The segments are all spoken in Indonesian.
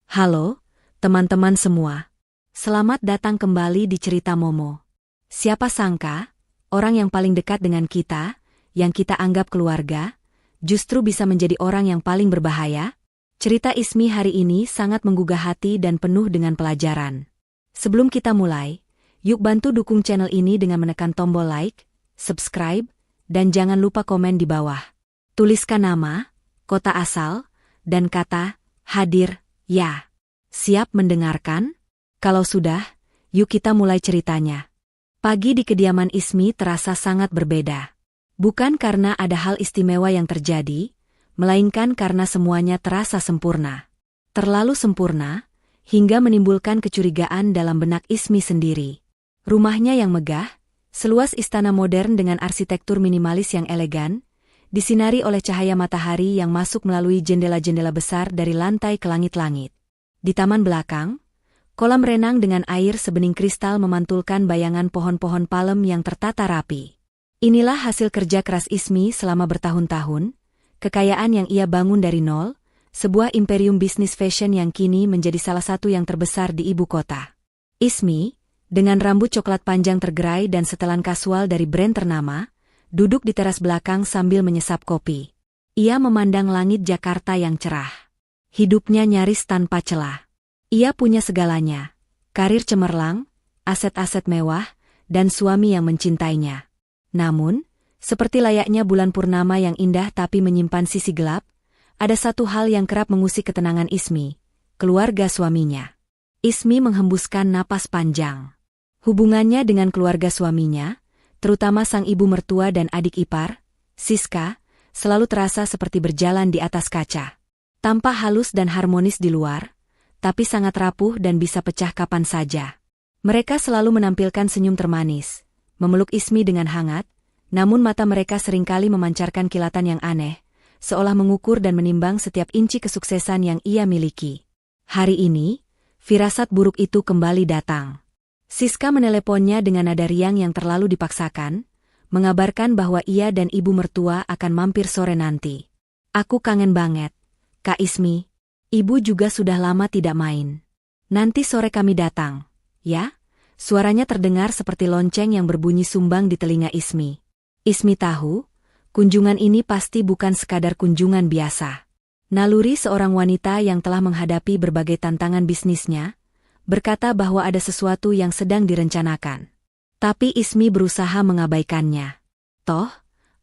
Halo, teman-teman semua. Selamat datang kembali di Cerita Momo. Siapa sangka, orang yang paling dekat dengan kita, yang kita anggap keluarga, justru bisa menjadi orang yang paling berbahaya? Cerita Ismi hari ini sangat menggugah hati dan penuh dengan pelajaran. Sebelum kita mulai, yuk bantu dukung channel ini dengan menekan tombol like, subscribe, dan jangan lupa komen di bawah. Tuliskan nama, kota asal, dan kata, hadir, ya. Siap mendengarkan? Kalau sudah, yuk kita mulai ceritanya. Pagi di kediaman Ismi terasa sangat berbeda. Bukan karena ada hal istimewa yang terjadi, melainkan karena semuanya terasa sempurna. Terlalu sempurna, hingga menimbulkan kecurigaan dalam benak Ismi sendiri. Rumahnya yang megah, seluas istana modern dengan arsitektur minimalis yang elegan, disinari oleh cahaya matahari yang masuk melalui jendela-jendela besar dari lantai ke langit-langit. Di taman belakang, kolam renang dengan air sebening kristal memantulkan bayangan pohon-pohon palem yang tertata rapi. Inilah hasil kerja keras Ismi selama bertahun-tahun, kekayaan yang ia bangun dari nol, sebuah imperium bisnis fashion yang kini menjadi salah satu yang terbesar di ibu kota. Ismi, dengan rambut coklat panjang tergerai dan setelan kasual dari brand ternama, duduk di teras belakang sambil menyesap kopi. Ia memandang langit Jakarta yang cerah. Hidupnya nyaris tanpa celah. Ia punya segalanya, karir cemerlang, aset-aset mewah, dan suami yang mencintainya. Namun, seperti layaknya bulan purnama yang indah tapi menyimpan sisi gelap, ada satu hal yang kerap mengusik ketenangan Ismi, keluarga suaminya. Ismi menghembuskan napas panjang. Hubungannya dengan keluarga suaminya, terutama sang ibu mertua dan adik ipar, Siska, selalu terasa seperti berjalan di atas kaca. Tampak halus dan harmonis di luar, tapi sangat rapuh dan bisa pecah kapan saja. Mereka selalu menampilkan senyum termanis, memeluk Ismi dengan hangat, namun mata mereka seringkali memancarkan kilatan yang aneh, seolah mengukur dan menimbang setiap inci kesuksesan yang ia miliki. Hari ini, firasat buruk itu kembali datang. Siska meneleponnya dengan nada riang yang terlalu dipaksakan, mengabarkan bahwa ia dan ibu mertua akan mampir sore nanti. "Aku kangen banget, Kak Ismi. Ibu juga sudah lama tidak main. Nanti sore kami datang, ya?" Suaranya terdengar seperti lonceng yang berbunyi sumbang di telinga Ismi. Ismi tahu, kunjungan ini pasti bukan sekadar kunjungan biasa. Naluri seorang wanita yang telah menghadapi berbagai tantangan bisnisnya, berkata bahwa ada sesuatu yang sedang direncanakan. Tapi Ismi berusaha mengabaikannya. Toh,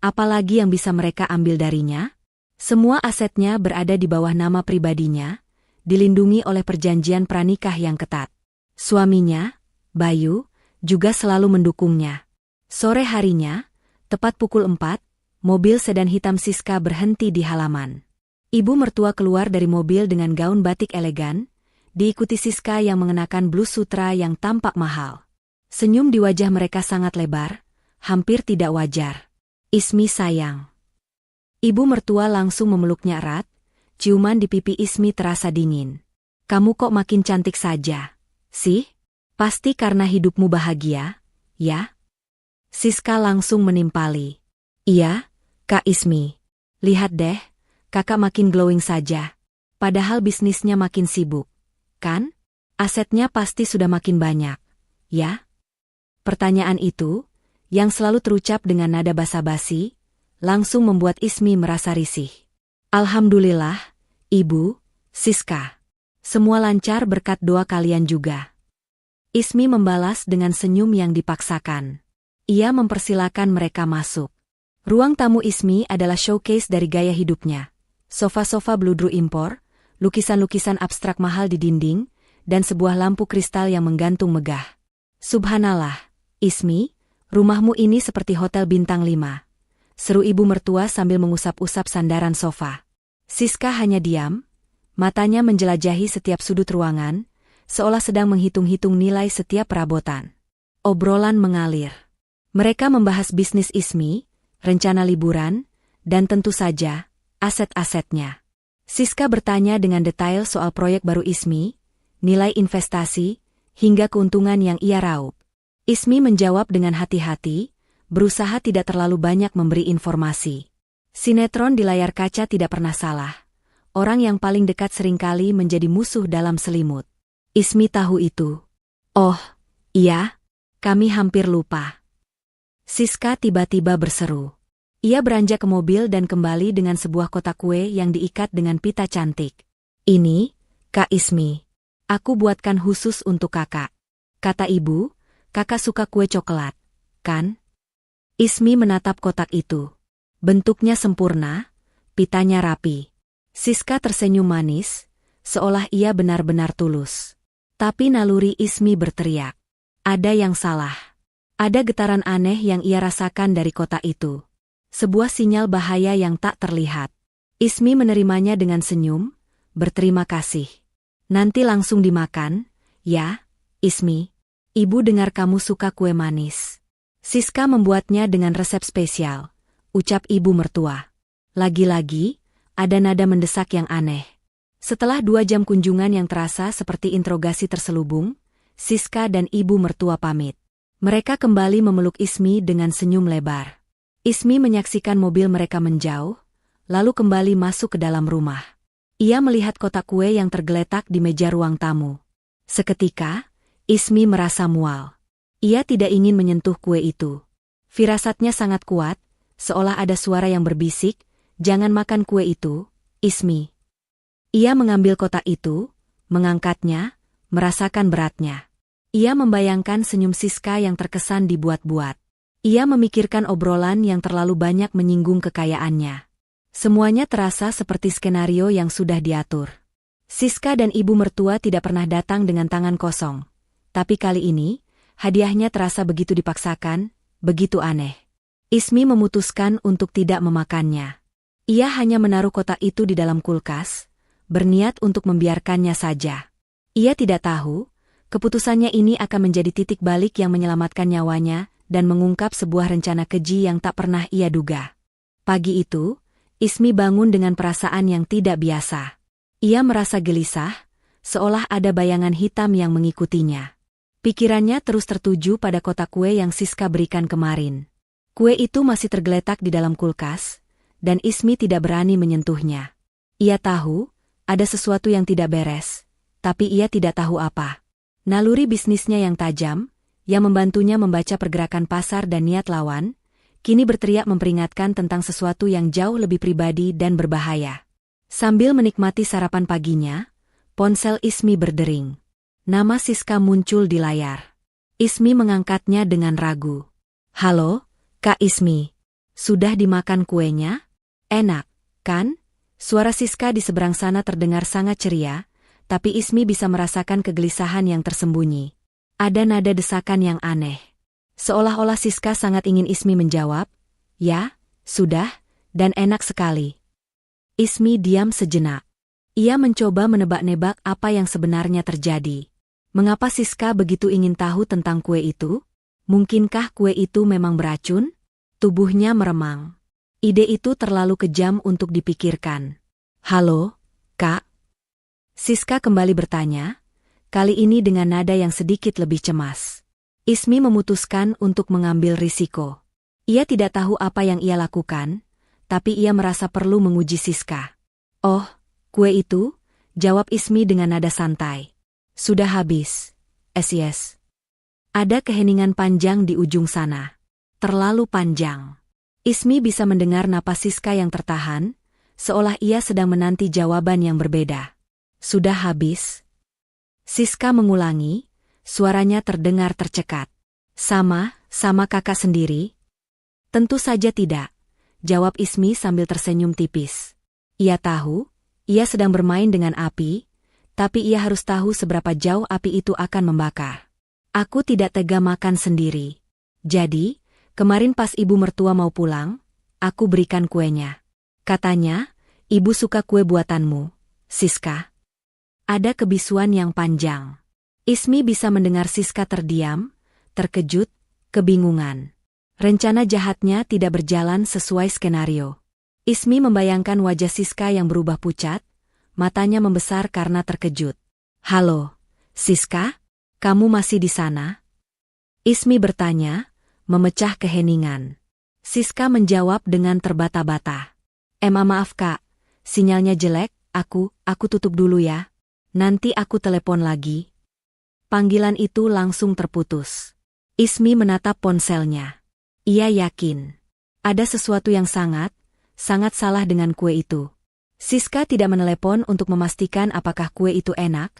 apalagi yang bisa mereka ambil darinya? Semua asetnya berada di bawah nama pribadinya, dilindungi oleh perjanjian pranikah yang ketat. Suaminya, Bayu, juga selalu mendukungnya. Sore harinya, tepat pukul 4, mobil sedan hitam Siska berhenti di halaman. Ibu mertua keluar dari mobil dengan gaun batik elegan, diikuti Siska yang mengenakan blus sutra yang tampak mahal. Senyum di wajah mereka sangat lebar, hampir tidak wajar. "Ismi sayang." Ibu mertua langsung memeluknya erat, ciuman di pipi Ismi terasa dingin. "Kamu kok makin cantik saja, sih? Pasti karena hidupmu bahagia, ya?" Siska langsung menimpali. "Iya, Kak Ismi. Lihat deh, kakak makin glowing saja. Padahal bisnisnya makin sibuk, kan? Asetnya pasti sudah makin banyak, ya?" Pertanyaan itu, yang selalu terucap dengan nada basa-basi, langsung membuat Ismi merasa risih. "Alhamdulillah, Ibu, Siska. Semua lancar berkat doa kalian juga." Ismi membalas dengan senyum yang dipaksakan. Ia mempersilakan mereka masuk. Ruang tamu Ismi adalah showcase dari gaya hidupnya. Sofa-sofa bludru impor, lukisan-lukisan abstrak mahal di dinding, dan sebuah lampu kristal yang menggantung megah. "Subhanallah, Ismi, rumahmu ini seperti hotel bintang 5. Seru ibu mertua sambil mengusap-usap sandaran sofa. Siska hanya diam, matanya menjelajahi setiap sudut ruangan, seolah sedang menghitung-hitung nilai setiap perabotan. Obrolan mengalir. Mereka membahas bisnis Ismi, rencana liburan, dan tentu saja, aset-asetnya. Siska bertanya dengan detail soal proyek baru Ismi, nilai investasi, hingga keuntungan yang ia raup. Ismi menjawab dengan hati-hati, berusaha tidak terlalu banyak memberi informasi. Sinetron di layar kaca tidak pernah salah. orang yang paling dekat seringkali menjadi musuh dalam selimut. Ismi tahu itu. Oh, iya, kami hampir lupa. Siska tiba-tiba berseru. Ia beranjak ke mobil dan kembali dengan sebuah kotak kue yang diikat dengan pita cantik. Ini, Kak Ismi. Aku buatkan khusus untuk kakak. Kata ibu, kakak suka kue coklat, kan? Ismi menatap kotak itu. Bentuknya sempurna, pitanya rapi. Siska tersenyum manis, seolah ia benar-benar tulus. Tapi naluri Ismi berteriak. Ada yang salah. Ada getaran aneh yang ia rasakan dari kotak itu. Sebuah sinyal bahaya yang tak terlihat. Ismi menerimanya dengan senyum, berterima kasih. Nanti langsung dimakan, ya, Ismi. Ibu dengar kamu suka kue manis. Siska membuatnya dengan resep spesial, ucap ibu mertua. Lagi-lagi, ada nada mendesak yang aneh. Setelah 2 jam kunjungan yang terasa seperti interogasi terselubung, Siska dan ibu mertua pamit. Mereka kembali memeluk Ismi dengan senyum lebar. Ismi menyaksikan mobil mereka menjauh, lalu kembali masuk ke dalam rumah. Ia melihat kotak kue yang tergeletak di meja ruang tamu. Seketika, Ismi merasa mual. Ia tidak ingin menyentuh kue itu. Firasatnya sangat kuat, seolah ada suara yang berbisik, "Jangan makan kue itu, Ismi." Ia mengambil kotak itu, mengangkatnya, merasakan beratnya. Ia membayangkan senyum Siska yang terkesan dibuat-buat. Ia memikirkan obrolan yang terlalu banyak menyinggung kekayaannya. Semuanya terasa seperti skenario yang sudah diatur. Siska dan ibu mertua tidak pernah datang dengan tangan kosong. Tapi kali ini, hadiahnya terasa begitu dipaksakan, begitu aneh. Ismi memutuskan untuk tidak memakannya. Ia hanya menaruh kotak itu di dalam kulkas, berniat untuk membiarkannya saja. Ia tidak tahu, keputusannya ini akan menjadi titik balik yang menyelamatkan nyawanya dan mengungkap sebuah rencana keji yang tak pernah ia duga. Pagi itu, Ismi bangun dengan perasaan yang tidak biasa. Ia merasa gelisah, seolah ada bayangan hitam yang mengikutinya. Pikirannya terus tertuju pada kotak kue yang Siska berikan kemarin. Kue itu masih tergeletak di dalam kulkas, dan Ismi tidak berani menyentuhnya. Ia tahu, ada sesuatu yang tidak beres, tapi ia tidak tahu apa. Naluri bisnisnya yang tajam, yang membantunya membaca pergerakan pasar dan niat lawan, kini berteriak memperingatkan tentang sesuatu yang jauh lebih pribadi dan berbahaya. Sambil menikmati sarapan paginya, ponsel Ismi berdering. Nama Siska muncul di layar. Ismi mengangkatnya dengan ragu. "Halo, Kak Ismi. Sudah dimakan kuenya? Enak, kan?" Suara Siska di seberang sana terdengar sangat ceria, tapi Ismi bisa merasakan kegelisahan yang tersembunyi. Ada nada desakan yang aneh. Seolah-olah Siska sangat ingin Ismi menjawab, "Ya, sudah, dan enak sekali." Ismi diam sejenak. Ia mencoba menebak-nebak apa yang sebenarnya terjadi. Mengapa Siska begitu ingin tahu tentang kue itu? Mungkinkah kue itu memang beracun? Tubuhnya meremang. Ide itu terlalu kejam untuk dipikirkan. "Halo, Kak?" Siska kembali bertanya, kali ini dengan nada yang sedikit lebih cemas. Ismi memutuskan untuk mengambil risiko. Ia tidak tahu apa yang ia lakukan, tapi ia merasa perlu menguji Siska. "Oh, kue itu?" jawab Ismi dengan nada santai. "Sudah habis." Yes. Ada keheningan panjang di ujung sana. Terlalu panjang. Ismi bisa mendengar napas Siska yang tertahan, seolah ia sedang menanti jawaban yang berbeda. "Sudah habis?" Siska mengulangi, suaranya terdengar tercekat. Sama kakak sendiri?" "Tentu saja tidak," jawab Ismi sambil tersenyum tipis. Ia tahu, ia sedang bermain dengan api, tapi ia harus tahu seberapa jauh api itu akan membakar. "Aku tidak tega makan sendiri. Jadi, kemarin pas ibu mertua mau pulang, aku berikan kuenya. Katanya, ibu suka kue buatanmu, Siska." Ada kebisuan yang panjang. Ismi bisa mendengar Siska terdiam, terkejut, kebingungan. Rencana jahatnya tidak berjalan sesuai skenario. Ismi membayangkan wajah Siska yang berubah pucat, matanya membesar karena terkejut. "Halo, Siska? Kamu masih di sana?" Ismi bertanya, memecah keheningan. Siska menjawab dengan terbata-bata. Maaf Kak, sinyalnya jelek, Aku tutup dulu ya. Nanti aku telepon lagi. Panggilan itu langsung terputus. Ismi menatap ponselnya. Ia yakin ada sesuatu yang sangat salah dengan kue itu. Siska tidak menelepon untuk memastikan apakah kue itu enak,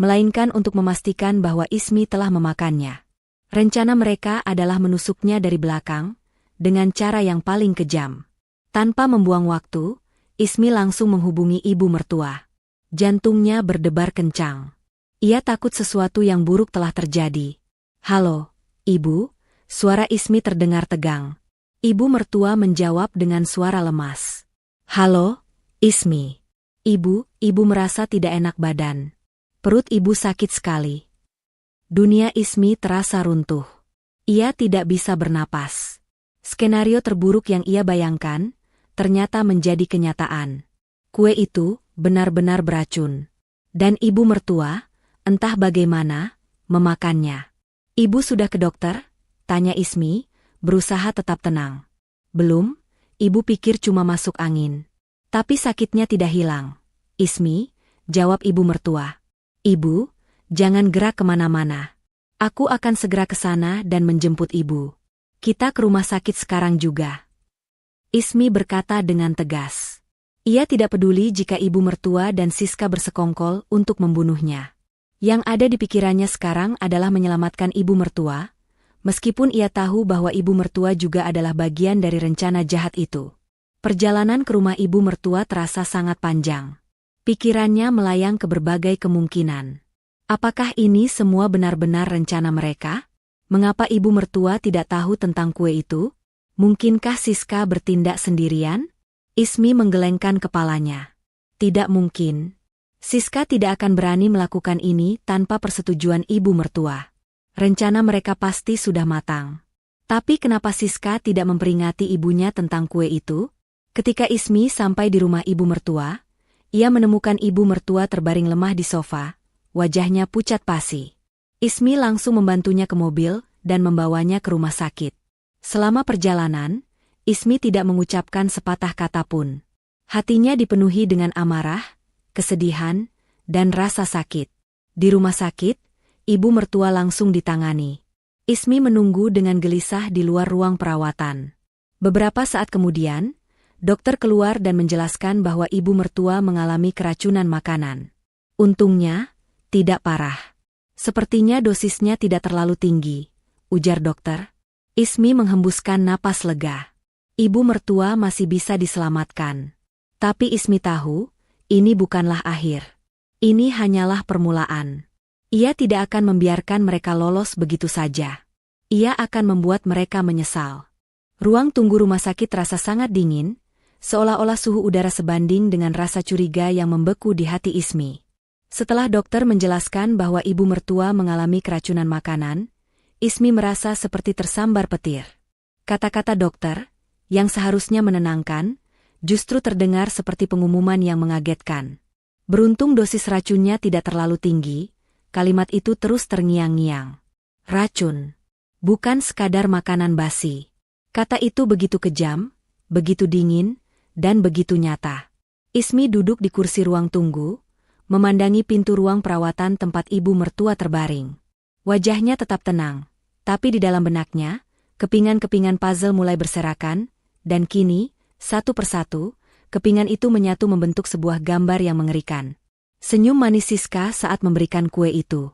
melainkan untuk memastikan bahwa Ismi telah memakannya. Rencana mereka adalah menusuknya dari belakang, dengan cara yang paling kejam. Tanpa membuang waktu, Ismi langsung menghubungi ibu mertua. Jantungnya berdebar kencang. Ia takut sesuatu yang buruk telah terjadi. Halo, Ibu, suara Ismi terdengar tegang. Ibu mertua menjawab dengan suara lemas. Halo, Ismi. Ibu merasa tidak enak badan. Perut ibu sakit sekali. Dunia Ismi terasa runtuh. Ia tidak bisa bernapas. Skenario terburuk yang ia bayangkan ternyata menjadi kenyataan. Kue itu benar-benar beracun. Dan ibu mertua, entah bagaimana, memakannya. Ibu sudah ke dokter? Tanya Ismi, berusaha tetap tenang. Belum, ibu pikir cuma masuk angin. Tapi sakitnya tidak hilang. Ismi, jawab ibu mertua. Ibu, jangan gerak kemana-mana. Aku akan segera ke sana dan menjemput ibu. Kita ke rumah sakit sekarang juga. Ismi berkata dengan tegas. Ia tidak peduli jika ibu mertua dan Siska bersekongkol untuk membunuhnya. Yang ada di pikirannya sekarang adalah menyelamatkan ibu mertua, meskipun ia tahu bahwa ibu mertua juga adalah bagian dari rencana jahat itu. Perjalanan ke rumah ibu mertua terasa sangat panjang. Pikirannya melayang ke berbagai kemungkinan. Apakah ini semua benar-benar rencana mereka? Mengapa ibu mertua tidak tahu tentang kue itu? Mungkinkah Siska bertindak sendirian? Ismi menggelengkan kepalanya. Tidak mungkin. Siska tidak akan berani melakukan ini tanpa persetujuan ibu mertua. Rencana mereka pasti sudah matang. Tapi kenapa Siska tidak memperingati ibunya tentang kue itu? Ketika Ismi sampai di rumah ibu mertua, ia menemukan ibu mertua terbaring lemah di sofa, wajahnya pucat pasi. Ismi langsung membantunya ke mobil dan membawanya ke rumah sakit. Selama perjalanan, Ismi tidak mengucapkan sepatah kata pun. Hatinya dipenuhi dengan amarah, kesedihan, dan rasa sakit. Di rumah sakit, ibu mertua langsung ditangani. Ismi menunggu dengan gelisah di luar ruang perawatan. Beberapa saat kemudian, dokter keluar dan menjelaskan bahwa ibu mertua mengalami keracunan makanan. Untungnya, tidak parah. Sepertinya dosisnya tidak terlalu tinggi, ujar dokter. Ismi menghembuskan napas lega. Ibu mertua masih bisa diselamatkan. Tapi Ismi tahu, ini bukanlah akhir. Ini hanyalah permulaan. Ia tidak akan membiarkan mereka lolos begitu saja. Ia akan membuat mereka menyesal. Ruang tunggu rumah sakit terasa sangat dingin, seolah-olah suhu udara sebanding dengan rasa curiga yang membeku di hati Ismi. Setelah dokter menjelaskan bahwa ibu mertua mengalami keracunan makanan, Ismi merasa seperti tersambar petir. Kata-kata dokter, yang seharusnya menenangkan, justru terdengar seperti pengumuman yang mengagetkan. Beruntung dosis racunnya tidak terlalu tinggi, kalimat itu terus terngiang-ngiang. Racun. Bukan sekadar makanan basi. Kata itu begitu kejam, begitu dingin, dan begitu nyata. Ismi duduk di kursi ruang tunggu, memandangi pintu ruang perawatan tempat ibu mertua terbaring. Wajahnya tetap tenang, tapi di dalam benaknya, kepingan-kepingan puzzle mulai berserakan, dan kini, satu persatu, kepingan itu menyatu membentuk sebuah gambar yang mengerikan. Senyum manis Siska saat memberikan kue itu.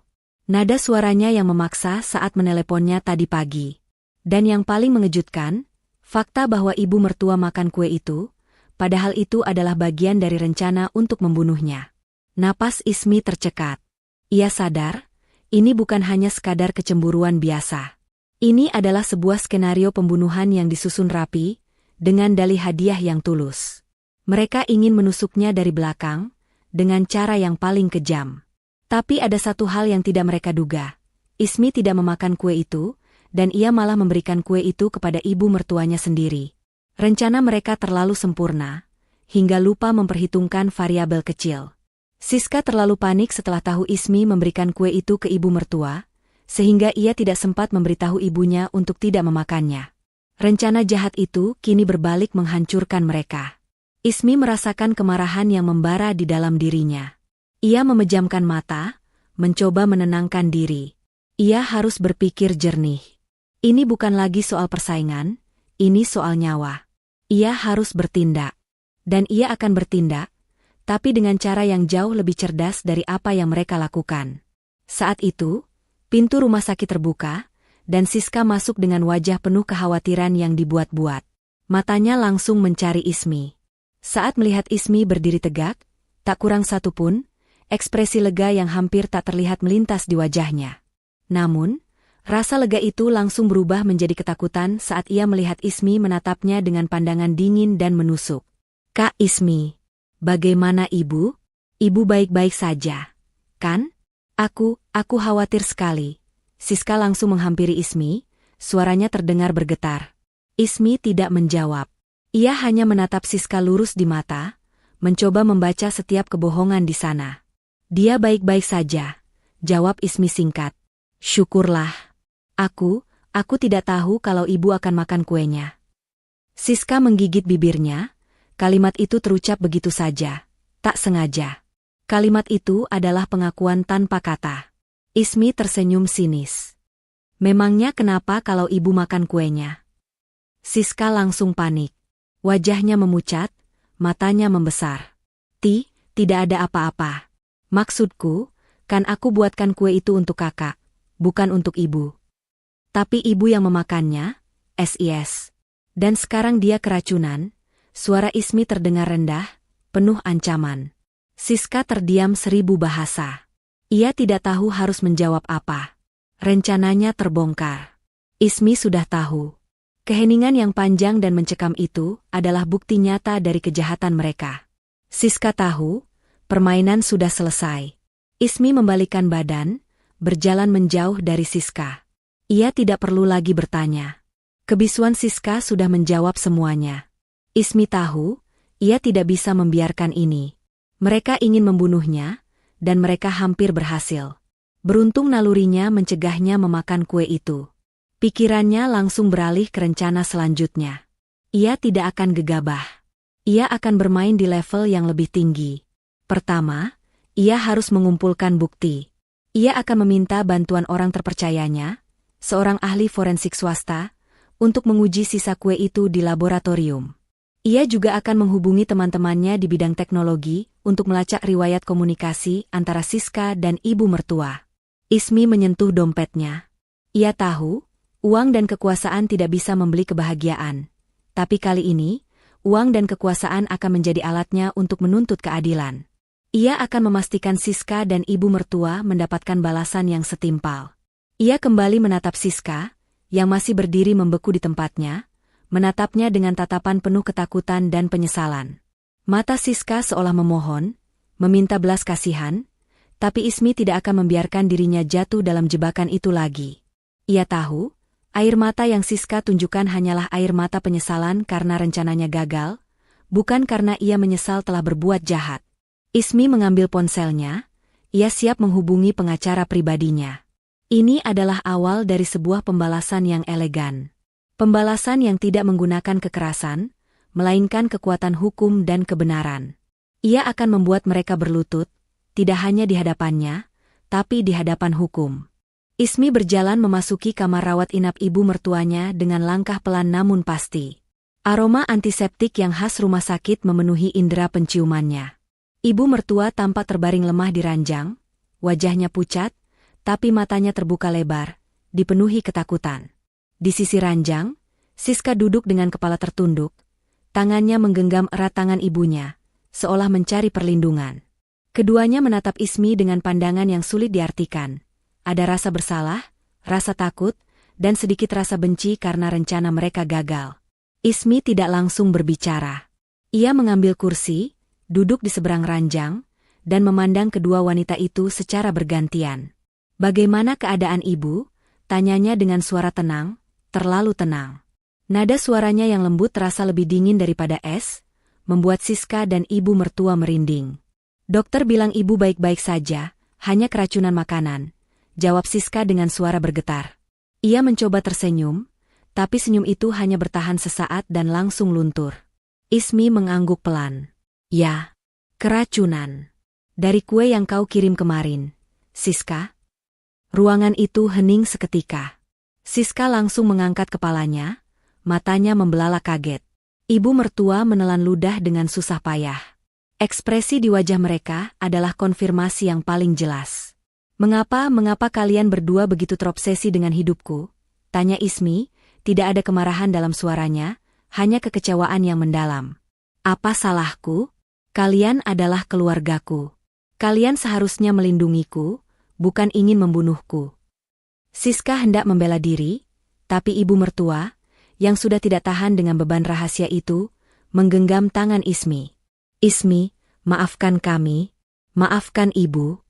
Nada suaranya yang memaksa saat meneleponnya tadi pagi. Dan yang paling mengejutkan, fakta bahwa ibu mertua makan kue itu, padahal itu adalah bagian dari rencana untuk membunuhnya. Napas Ismi tercekat. Ia sadar, ini bukan hanya sekadar kecemburuan biasa. Ini adalah sebuah skenario pembunuhan yang disusun rapi, dengan dalih hadiah yang tulus. Mereka ingin menusuknya dari belakang, dengan cara yang paling kejam. Tapi ada satu hal yang tidak mereka duga. Ismi tidak memakan kue itu, dan ia malah memberikan kue itu kepada ibu mertuanya sendiri. Rencana mereka terlalu sempurna, hingga lupa memperhitungkan variabel kecil. Siska terlalu panik setelah tahu Ismi memberikan kue itu ke ibu mertua, sehingga ia tidak sempat memberitahu ibunya untuk tidak memakannya. Rencana jahat itu kini berbalik menghancurkan mereka. Ismi merasakan kemarahan yang membara di dalam dirinya. Ia memejamkan mata, mencoba menenangkan diri. Ia harus berpikir jernih. Ini bukan lagi soal persaingan, ini soal nyawa. Ia harus bertindak. Dan ia akan bertindak, tapi dengan cara yang jauh lebih cerdas dari apa yang mereka lakukan. Saat itu, pintu rumah sakit terbuka, dan Siska masuk dengan wajah penuh kekhawatiran yang dibuat-buat. Matanya langsung mencari Ismi. Saat melihat Ismi berdiri tegak, tak kurang satu pun, ekspresi lega yang hampir tak terlihat melintas di wajahnya. Namun, rasa lega itu langsung berubah menjadi ketakutan saat ia melihat Ismi menatapnya dengan pandangan dingin dan menusuk. "Kak Ismi, bagaimana ibu? Ibu baik-baik saja, kan?" Aku khawatir sekali." Siska langsung menghampiri Ismi, suaranya terdengar bergetar. Ismi tidak menjawab. Ia hanya menatap Siska lurus di mata, mencoba membaca setiap kebohongan di sana. "Dia baik-baik saja," jawab Ismi singkat. "Syukurlah. Aku tidak tahu kalau ibu akan makan kuenya." Siska menggigit bibirnya, kalimat itu terucap begitu saja, tak sengaja. Kalimat itu adalah pengakuan tanpa kata. Ismi tersenyum sinis. "Memangnya kenapa kalau ibu makan kuenya?" Siska langsung panik. Wajahnya memucat, matanya membesar. Tidak ada apa-apa. Maksudku, kan aku buatkan kue itu untuk kakak, bukan untuk ibu." "Tapi ibu yang memakannya, SIS. Dan sekarang dia keracunan." Suara Ismi terdengar rendah, penuh ancaman. Siska terdiam 1000 bahasa. Ia tidak tahu harus menjawab apa. Rencananya terbongkar. Ismi sudah tahu. Keheningan yang panjang dan mencekam itu adalah bukti nyata dari kejahatan mereka. Siska tahu, permainan sudah selesai. Ismi membalikkan badan, berjalan menjauh dari Siska. Ia tidak perlu lagi bertanya. Kebisuan Siska sudah menjawab semuanya. Ismi tahu, ia tidak bisa membiarkan ini. Mereka ingin membunuhnya, dan mereka hampir berhasil. Beruntung nalurinya mencegahnya memakan kue itu. Pikirannya langsung beralih ke rencana selanjutnya. Ia tidak akan gegabah. Ia akan bermain di level yang lebih tinggi. Pertama, ia harus mengumpulkan bukti. Ia akan meminta bantuan orang terpercayanya, seorang ahli forensik swasta, untuk menguji sisa kue itu di laboratorium. Ia juga akan menghubungi teman-temannya di bidang teknologi untuk melacak riwayat komunikasi antara Siska dan ibu mertua. Ismi menyentuh dompetnya. Ia tahu, uang dan kekuasaan tidak bisa membeli kebahagiaan. Tapi kali ini, uang dan kekuasaan akan menjadi alatnya untuk menuntut keadilan. Ia akan memastikan Siska dan ibu mertua mendapatkan balasan yang setimpal. Ia kembali menatap Siska, yang masih berdiri membeku di tempatnya, menatapnya dengan tatapan penuh ketakutan dan penyesalan. Mata Siska seolah memohon, meminta belas kasihan, tapi Ismi tidak akan membiarkan dirinya jatuh dalam jebakan itu lagi. Ia tahu, air mata yang Siska tunjukkan hanyalah air mata penyesalan karena rencananya gagal, bukan karena ia menyesal telah berbuat jahat. Ismi mengambil ponselnya, ia siap menghubungi pengacara pribadinya. Ini adalah awal dari sebuah pembalasan yang elegan. Pembalasan yang tidak menggunakan kekerasan, melainkan kekuatan hukum dan kebenaran. Ia akan membuat mereka berlutut, tidak hanya di hadapannya, tapi di hadapan hukum. Ismi berjalan memasuki kamar rawat inap ibu mertuanya dengan langkah pelan namun pasti. Aroma antiseptik yang khas rumah sakit memenuhi indera penciumannya. Ibu mertua tampak terbaring lemah di ranjang, wajahnya pucat, tapi matanya terbuka lebar, dipenuhi ketakutan. Di sisi ranjang, Siska duduk dengan kepala tertunduk, tangannya menggenggam erat tangan ibunya, seolah mencari perlindungan. Keduanya menatap Ismi dengan pandangan yang sulit diartikan. Ada rasa bersalah, rasa takut, dan sedikit rasa benci karena rencana mereka gagal. Ismi tidak langsung berbicara. Ia mengambil kursi, duduk di seberang ranjang, dan memandang kedua wanita itu secara bergantian. "Bagaimana keadaan ibu?" tanyanya dengan suara tenang, terlalu tenang. Nada suaranya yang lembut terasa lebih dingin daripada es, membuat Siska dan ibu mertua merinding. "Dokter bilang ibu baik-baik saja, hanya keracunan makanan," jawab Siska dengan suara bergetar. Ia mencoba tersenyum, tapi senyum itu hanya bertahan sesaat dan langsung luntur. Ismi mengangguk pelan. Ya, keracunan. Dari kue yang kau kirim kemarin, Siska. Ruangan itu hening seketika. Siska langsung mengangkat kepalanya, matanya membelalak kaget. Ibu mertua menelan ludah dengan susah payah. Ekspresi di wajah mereka adalah konfirmasi yang paling jelas. Mengapa kalian berdua begitu terobsesi dengan hidupku? Tanya Ismi, tidak ada kemarahan dalam suaranya, hanya kekecewaan yang mendalam. Apa salahku? Kalian adalah keluargaku. Kalian seharusnya melindungiku, bukan ingin membunuhku. Siska hendak membela diri, tapi ibu mertua, yang sudah tidak tahan dengan beban rahasia itu, menggenggam tangan Ismi. Ismi, maafkan kami, maafkan ibu.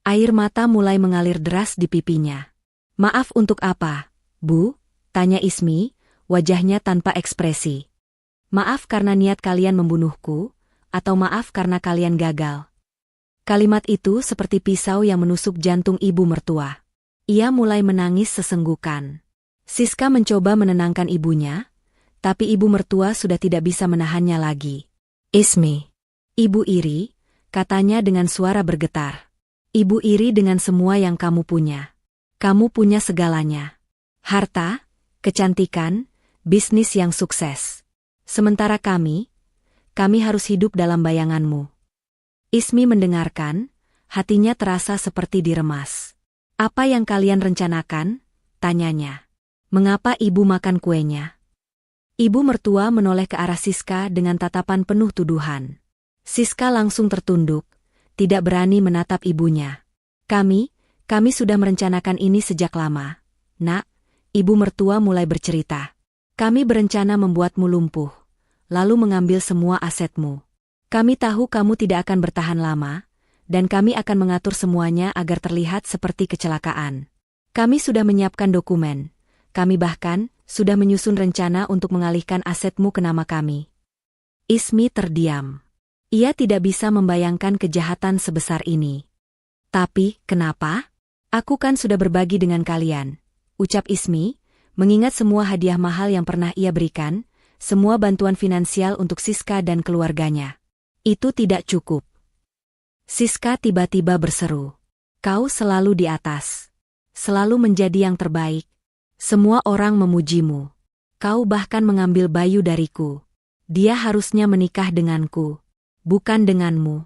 Air mata mulai mengalir deras di pipinya. Maaf untuk apa, Bu? Tanya Ismi, wajahnya tanpa ekspresi. Maaf karena niat kalian membunuhku, atau maaf karena kalian gagal. Kalimat itu seperti pisau yang menusuk jantung ibu mertua. Ia mulai menangis sesenggukan. Siska mencoba menenangkan ibunya, tapi ibu mertua sudah tidak bisa menahannya lagi. Ismi, ibu iri, katanya dengan suara bergetar. Ibu iri dengan semua yang kamu punya. Kamu punya segalanya. Harta, kecantikan, bisnis yang sukses. Sementara kami harus hidup dalam bayanganmu. Ismi mendengarkan, hatinya terasa seperti diremas. Apa yang kalian rencanakan? Tanyanya. Mengapa ibu makan kuenya? Ibu mertua menoleh ke arah Siska dengan tatapan penuh tuduhan. Siska langsung tertunduk, tidak berani menatap ibunya. Kami sudah merencanakan ini sejak lama. Nak, ibu mertua mulai bercerita. Kami berencana membuatmu lumpuh, lalu mengambil semua asetmu. Kami tahu kamu tidak akan bertahan lama, dan kami akan mengatur semuanya agar terlihat seperti kecelakaan. Kami sudah menyiapkan dokumen. Kami bahkan sudah menyusun rencana untuk mengalihkan asetmu ke nama kami. Ismi terdiam. Ia tidak bisa membayangkan kejahatan sebesar ini. Tapi, kenapa? Aku kan sudah berbagi dengan kalian, ucap Ismi, mengingat semua hadiah mahal yang pernah ia berikan, semua bantuan finansial untuk Siska dan keluarganya. Itu tidak cukup. Siska tiba-tiba berseru. Kau selalu di atas. Selalu menjadi yang terbaik. Semua orang memujimu. Kau bahkan mengambil Bayu dariku. Dia harusnya menikah denganku, bukan denganmu.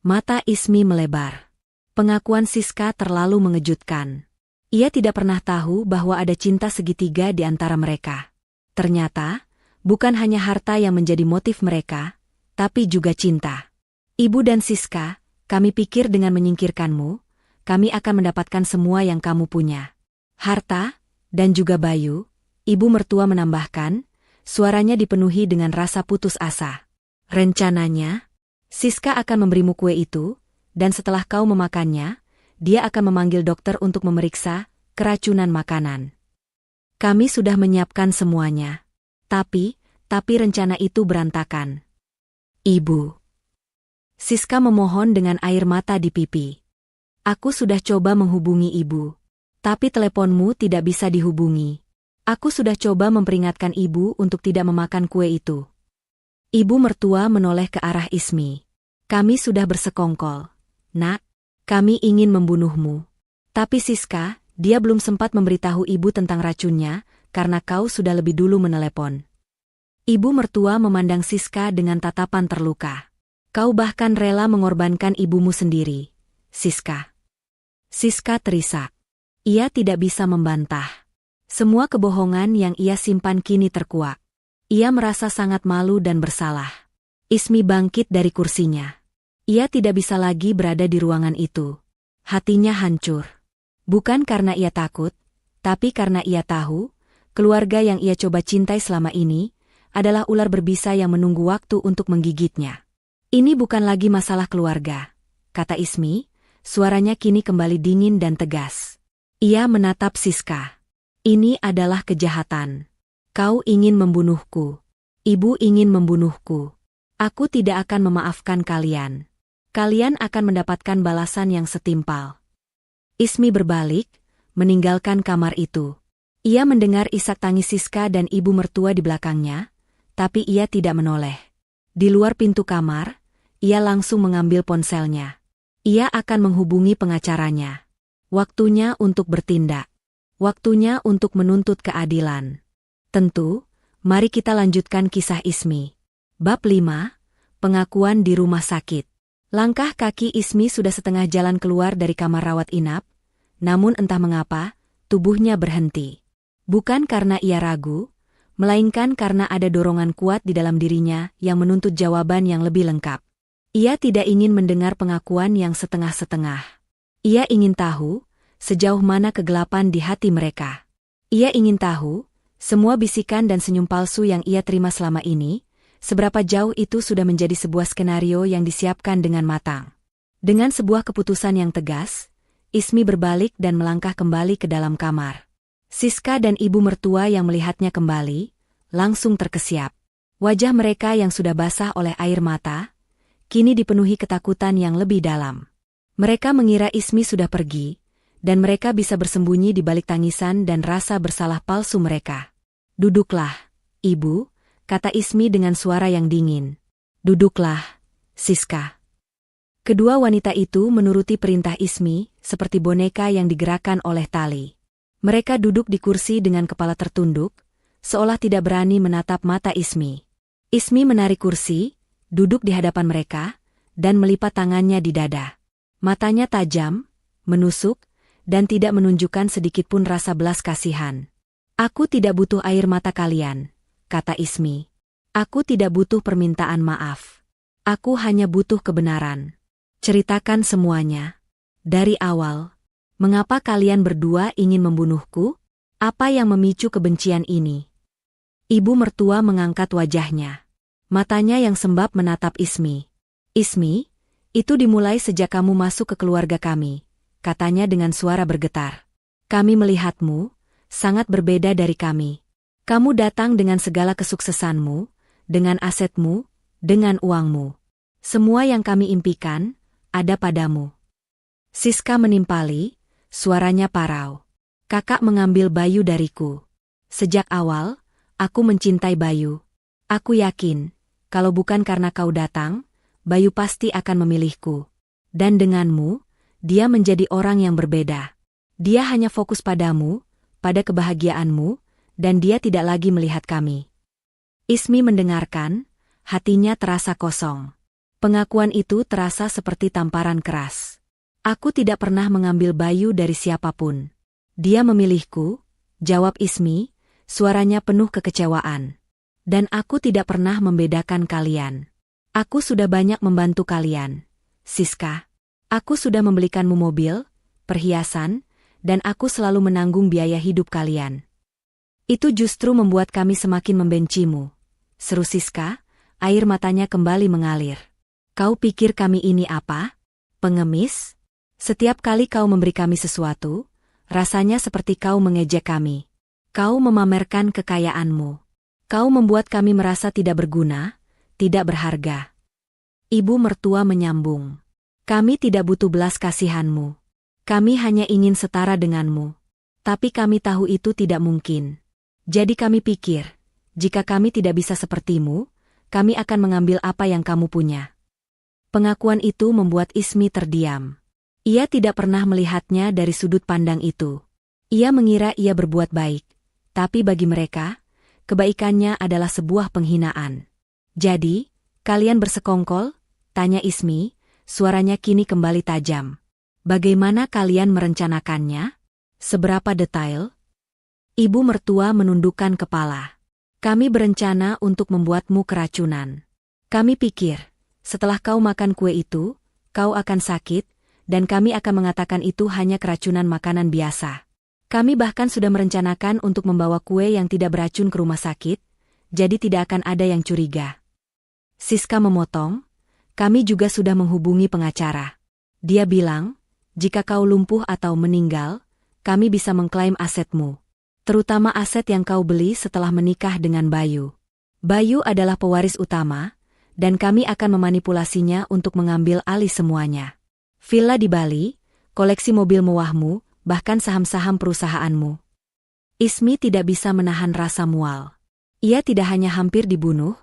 Mata Ismi melebar. Pengakuan Siska terlalu mengejutkan. Ia tidak pernah tahu bahwa ada cinta segitiga di antara mereka. Ternyata, bukan hanya harta yang menjadi motif mereka, tapi juga cinta. Ibu dan Siska, kami pikir dengan menyingkirkanmu, kami akan mendapatkan semua yang kamu punya. Harta, dan juga Bayu, ibu mertua menambahkan, suaranya dipenuhi dengan rasa putus asa. Rencananya, Siska akan memberimu kue itu, dan setelah kau memakannya, dia akan memanggil dokter untuk memeriksa keracunan makanan. Kami sudah menyiapkan semuanya. Tapi rencana itu berantakan. Ibu. Siska memohon dengan air mata di pipi. Aku sudah coba menghubungi ibu. Tapi teleponmu tidak bisa dihubungi. Aku sudah coba memperingatkan ibu untuk tidak memakan kue itu. Ibu mertua menoleh ke arah Ismi. Kami sudah bersekongkol. Nak, kami ingin membunuhmu. Tapi Siska, dia belum sempat memberitahu ibu tentang racunnya, karena kau sudah lebih dulu menelepon. Ibu mertua memandang Siska dengan tatapan terluka. Kau bahkan rela mengorbankan ibumu sendiri, Siska. Siska terisak. Ia tidak bisa membantah. Semua kebohongan yang ia simpan kini terkuak. Ia merasa sangat malu dan bersalah. Ismi bangkit dari kursinya. Ia tidak bisa lagi berada di ruangan itu. Hatinya hancur. Bukan karena ia takut, tapi karena ia tahu, keluarga yang ia coba cintai selama ini, adalah ular berbisa yang menunggu waktu untuk menggigitnya. Ini bukan lagi masalah keluarga, kata Ismi, suaranya kini kembali dingin dan tegas. Ia menatap Siska. Ini adalah kejahatan. Kau ingin membunuhku. Ibu ingin membunuhku. Aku tidak akan memaafkan kalian. Kalian akan mendapatkan balasan yang setimpal. Ismi berbalik, meninggalkan kamar itu. Ia mendengar isak tangis Siska dan ibu mertua di belakangnya, tapi ia tidak menoleh. Di luar pintu kamar, ia langsung mengambil ponselnya. Ia akan menghubungi pengacaranya. Waktunya untuk bertindak. Waktunya untuk menuntut keadilan. Tentu, mari kita lanjutkan kisah Ismi. Bab 5, Pengakuan di rumah sakit. Langkah kaki Ismi sudah setengah jalan keluar dari kamar rawat inap, namun entah mengapa, tubuhnya berhenti. Bukan karena ia ragu, melainkan karena ada dorongan kuat di dalam dirinya yang menuntut jawaban yang lebih lengkap. Ia tidak ingin mendengar pengakuan yang setengah-setengah. Ia ingin tahu, sejauh mana kegelapan di hati mereka. Ia ingin tahu, semua bisikan dan senyum palsu yang ia terima selama ini, seberapa jauh itu sudah menjadi sebuah skenario yang disiapkan dengan matang. Dengan sebuah keputusan yang tegas, Ismi berbalik dan melangkah kembali ke dalam kamar. Siska dan ibu mertua yang melihatnya kembali, langsung terkesiap. Wajah mereka yang sudah basah oleh air mata, kini dipenuhi ketakutan yang lebih dalam. Mereka mengira Ismi sudah pergi, dan mereka bisa bersembunyi di balik tangisan dan rasa bersalah palsu mereka. "Duduklah, ibu," kata Ismi dengan suara yang dingin. "Duduklah, Siska." Kedua wanita itu menuruti perintah Ismi, seperti boneka yang digerakkan oleh tali. Mereka duduk di kursi dengan kepala tertunduk, seolah tidak berani menatap mata Ismi. Ismi menarik kursi, duduk di hadapan mereka, dan melipat tangannya di dada. Matanya tajam, menusuk, dan tidak menunjukkan sedikitpun rasa belas kasihan. "Aku tidak butuh air mata kalian," kata Ismi. "Aku tidak butuh permintaan maaf. Aku hanya butuh kebenaran. Ceritakan semuanya. Dari awal. Mengapa kalian berdua ingin membunuhku? Apa yang memicu kebencian ini?" Ibu mertua mengangkat wajahnya. Matanya yang sembab menatap Ismi. "Ismi, itu dimulai sejak kamu masuk ke keluarga kami," katanya dengan suara bergetar. "Kami melihatmu, sangat berbeda dari kami. Kamu datang dengan segala kesuksesanmu, dengan asetmu, dengan uangmu. Semua yang kami impikan, ada padamu." Siska menimpali, suaranya parau. "Kakak mengambil Bayu dariku. Sejak awal, aku mencintai Bayu. Aku yakin, kalau bukan karena kau datang, Bayu pasti akan memilihku. Dan denganmu, dia menjadi orang yang berbeda. Dia hanya fokus padamu, pada kebahagiaanmu, dan dia tidak lagi melihat kami." Ismi mendengarkan, hatinya terasa kosong. Pengakuan itu terasa seperti tamparan keras. "Aku tidak pernah mengambil Bayu dari siapapun. Dia memilihku," jawab Ismi, suaranya penuh kekecewaan. "Dan aku tidak pernah membedakan kalian. Aku sudah banyak membantu kalian, Siska. Aku sudah membelikanmu mobil, perhiasan, dan aku selalu menanggung biaya hidup kalian. Itu justru membuat kami semakin membencimu," seru Siska, air matanya kembali mengalir. "Kau pikir kami ini apa? Pengemis? Setiap kali kau memberi kami sesuatu, rasanya seperti kau mengejek kami. Kau memamerkan kekayaanmu. Kau membuat kami merasa tidak berguna, tidak berharga." Ibu mertua menyambung. "Kami tidak butuh belas kasihanmu. Kami hanya ingin setara denganmu. Tapi kami tahu itu tidak mungkin. Jadi kami pikir, jika kami tidak bisa sepertimu, kami akan mengambil apa yang kamu punya." Pengakuan itu membuat Ismi terdiam. Ia tidak pernah melihatnya dari sudut pandang itu. Ia mengira ia berbuat baik, tapi bagi mereka, kebaikannya adalah sebuah penghinaan. "Jadi, kalian bersekongkol?" tanya Ismi, suaranya kini kembali tajam. "Bagaimana kalian merencanakannya? Seberapa detail?" Ibu mertua menundukkan kepala. "Kami berencana untuk membuatmu keracunan. Kami pikir, setelah kau makan kue itu, kau akan sakit, dan kami akan mengatakan itu hanya keracunan makanan biasa. Kami bahkan sudah merencanakan untuk membawa kue yang tidak beracun ke rumah sakit, jadi tidak akan ada yang curiga." Siska memotong, "Kami juga sudah menghubungi pengacara. Dia bilang, jika kau lumpuh atau meninggal, kami bisa mengklaim asetmu. Terutama aset yang kau beli setelah menikah dengan Bayu. Bayu adalah pewaris utama, dan kami akan memanipulasinya untuk mengambil alih semuanya. Villa di Bali, koleksi mobil mewahmu, bahkan saham-saham perusahaanmu." Ismi tidak bisa menahan rasa mual. Ia tidak hanya hampir dibunuh,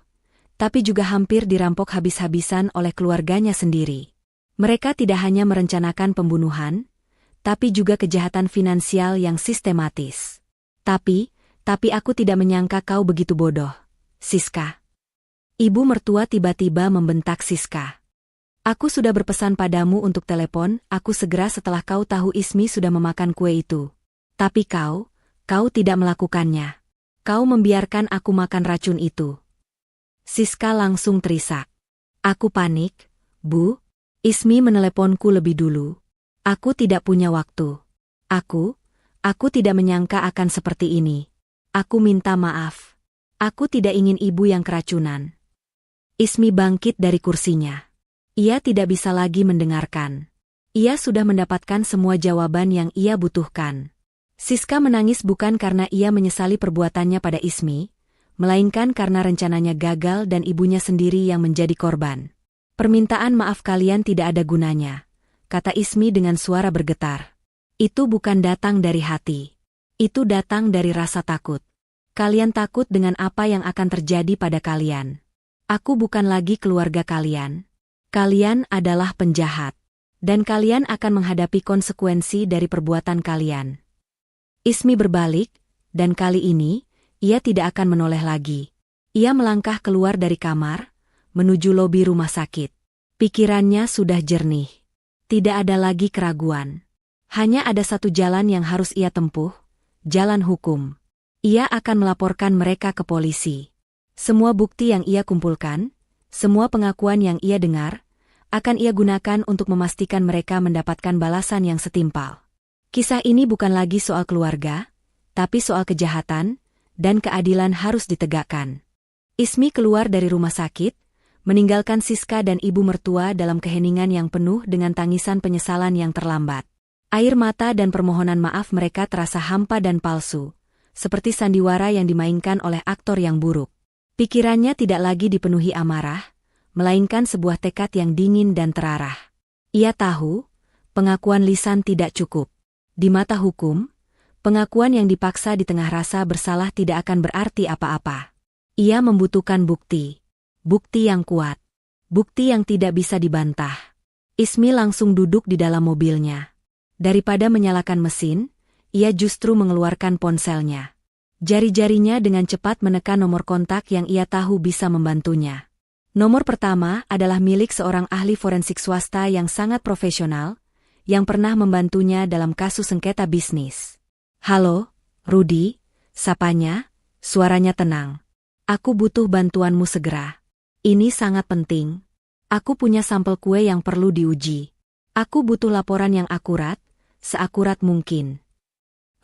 tapi juga hampir dirampok habis-habisan oleh keluarganya sendiri. Mereka tidak hanya merencanakan pembunuhan, tapi juga kejahatan finansial yang sistematis. Tapi aku tidak menyangka kau begitu bodoh, Siska. Ibu mertua tiba-tiba membentak Siska. Aku sudah berpesan padamu untuk telepon aku segera setelah kau tahu Ismi sudah memakan kue itu. Tapi kau tidak melakukannya. Kau membiarkan aku makan racun itu. Siska langsung terisak. Aku panik, Bu. Ismi meneleponku lebih dulu. Aku tidak punya waktu. Aku tidak menyangka akan seperti ini. Aku minta maaf. Aku tidak ingin ibu yang keracunan. Ismi bangkit dari kursinya. Ia tidak bisa lagi mendengarkan. Ia sudah mendapatkan semua jawaban yang ia butuhkan. Siska menangis bukan karena ia menyesali perbuatannya pada Ismi, melainkan karena rencananya gagal dan ibunya sendiri yang menjadi korban. Permintaan maaf kalian tidak ada gunanya, kata Ismi dengan suara bergetar. Itu bukan datang dari hati. Itu datang dari rasa takut. Kalian takut dengan apa yang akan terjadi pada kalian. Aku bukan lagi keluarga kalian. Kalian adalah penjahat. Dan kalian akan menghadapi konsekuensi dari perbuatan kalian. Ismi berbalik, dan kali ini, ia tidak akan menoleh lagi. Ia melangkah keluar dari kamar, menuju lobi rumah sakit. Pikirannya sudah jernih. Tidak ada lagi keraguan. Hanya ada satu jalan yang harus ia tempuh, jalan hukum. Ia akan melaporkan mereka ke polisi. Semua bukti yang ia kumpulkan, semua pengakuan yang ia dengar, akan ia gunakan untuk memastikan mereka mendapatkan balasan yang setimpal. Kisah ini bukan lagi soal keluarga, tapi soal kejahatan, dan keadilan harus ditegakkan. Ismi keluar dari rumah sakit, meninggalkan Siska dan ibu mertua dalam keheningan yang penuh dengan tangisan penyesalan yang terlambat. Air mata dan permohonan maaf mereka terasa hampa dan palsu, seperti sandiwara yang dimainkan oleh aktor yang buruk. Pikirannya tidak lagi dipenuhi amarah, melainkan sebuah tekad yang dingin dan terarah. Ia tahu, pengakuan lisan tidak cukup. Di mata hukum, pengakuan yang dipaksa di tengah rasa bersalah tidak akan berarti apa-apa. Ia membutuhkan bukti. Bukti yang kuat. Bukti yang tidak bisa dibantah. Ismi langsung duduk di dalam mobilnya. Daripada menyalakan mesin, ia justru mengeluarkan ponselnya. Jari-jarinya dengan cepat menekan nomor kontak yang ia tahu bisa membantunya. Nomor pertama adalah milik seorang ahli forensik swasta yang sangat profesional, yang pernah membantunya dalam kasus sengketa bisnis. Halo, Rudy, sapanya, suaranya tenang. Aku butuh bantuanmu segera. Ini sangat penting. Aku punya sampel kue yang perlu diuji. Aku butuh laporan yang akurat, seakurat mungkin.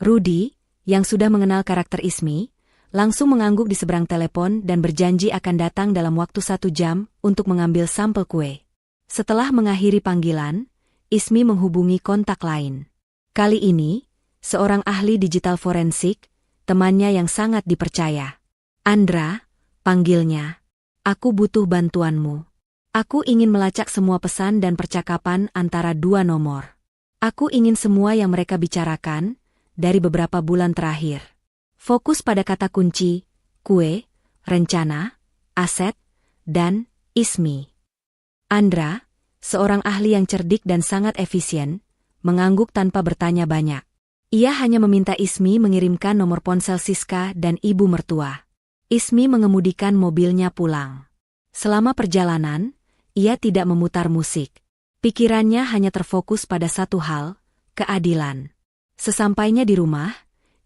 Rudy, yang sudah mengenal karakter Ismi, langsung mengangguk di seberang telepon dan berjanji akan datang dalam waktu 1 jam untuk mengambil sampel kue. Setelah mengakhiri panggilan, Ismi menghubungi kontak lain. Kali ini, seorang ahli digital forensik, temannya yang sangat dipercaya. Andra, panggilnya. Aku butuh bantuanmu. Aku ingin melacak semua pesan dan percakapan antara 2 nomor. Aku ingin semua yang mereka bicarakan dari beberapa bulan terakhir. Fokus pada kata kunci, kue, rencana, aset, dan Ismi. Andra, seorang ahli yang cerdik dan sangat efisien, mengangguk tanpa bertanya banyak. Ia hanya meminta Ismi mengirimkan nomor ponsel Siska dan ibu mertua. Ismi mengemudikan mobilnya pulang. Selama perjalanan, ia tidak memutar musik. Pikirannya hanya terfokus pada satu hal, keadilan. Sesampainya di rumah,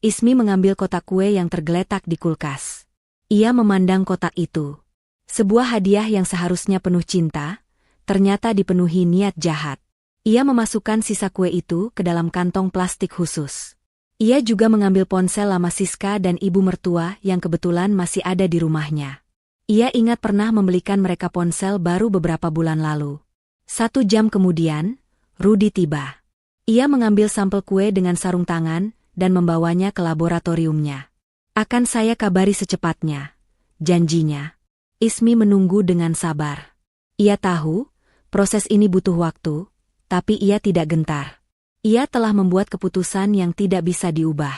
Ismi mengambil kotak kue yang tergeletak di kulkas. Ia memandang kotak itu. Sebuah hadiah yang seharusnya penuh cinta, ternyata dipenuhi niat jahat. Ia memasukkan sisa kue itu ke dalam kantong plastik khusus. Ia juga mengambil ponsel lama Siska dan ibu mertua yang kebetulan masih ada di rumahnya. Ia ingat pernah membelikan mereka ponsel baru beberapa bulan lalu. 1 jam kemudian, Rudy tiba. Ia mengambil sampel kue dengan sarung tangan dan membawanya ke laboratoriumnya. Akan saya kabari secepatnya, janjinya. Ismi menunggu dengan sabar. Ia tahu, proses ini butuh waktu, tapi ia tidak gentar. Ia telah membuat keputusan yang tidak bisa diubah.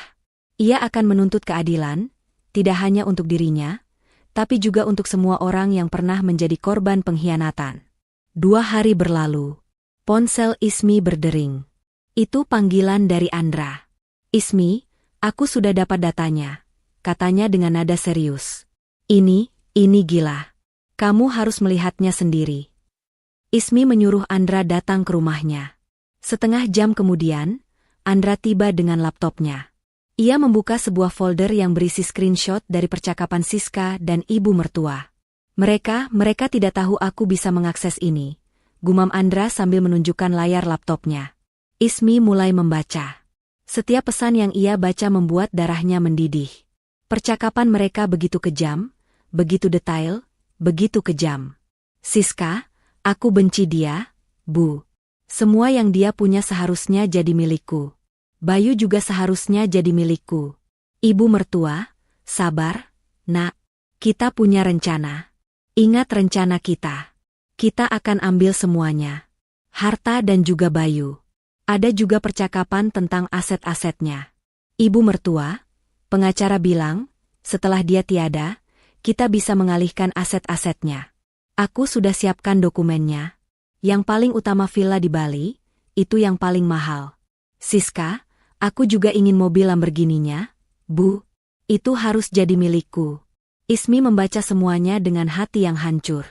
Ia akan menuntut keadilan, tidak hanya untuk dirinya, tapi juga untuk semua orang yang pernah menjadi korban pengkhianatan. 2 hari berlalu. Ponsel Ismi berdering. Itu panggilan dari Andra. "Ismi, aku sudah dapat datanya," katanya dengan nada serius. Ini gila. Kamu harus melihatnya sendiri." Ismi menyuruh Andra datang ke rumahnya. Setengah jam kemudian, Andra tiba dengan laptopnya. Ia membuka sebuah folder yang berisi screenshot dari percakapan Siska dan ibu mertua. Mereka tidak tahu aku bisa mengakses ini," gumam Andra sambil menunjukkan layar laptopnya. Ismi mulai membaca. Setiap pesan yang ia baca membuat darahnya mendidih. Percakapan mereka begitu kejam, begitu detail, begitu kejam. "Siska, aku benci dia, Bu. Semua yang dia punya seharusnya jadi milikku. Bayu juga seharusnya jadi milikku. Ibu mertua, sabar, Nak. Kita punya rencana. Ingat rencana kita. Kita akan ambil semuanya. Harta dan juga Bayu. Ada juga percakapan tentang aset-asetnya. Ibu mertua, pengacara bilang, setelah dia tiada, kita bisa mengalihkan aset-asetnya. Aku sudah siapkan dokumennya. Yang paling utama villa di Bali, itu yang paling mahal. Siska, aku juga ingin mobil Lamborghini-nya, Bu. Itu harus jadi milikku." Ismi membaca semuanya dengan hati yang hancur.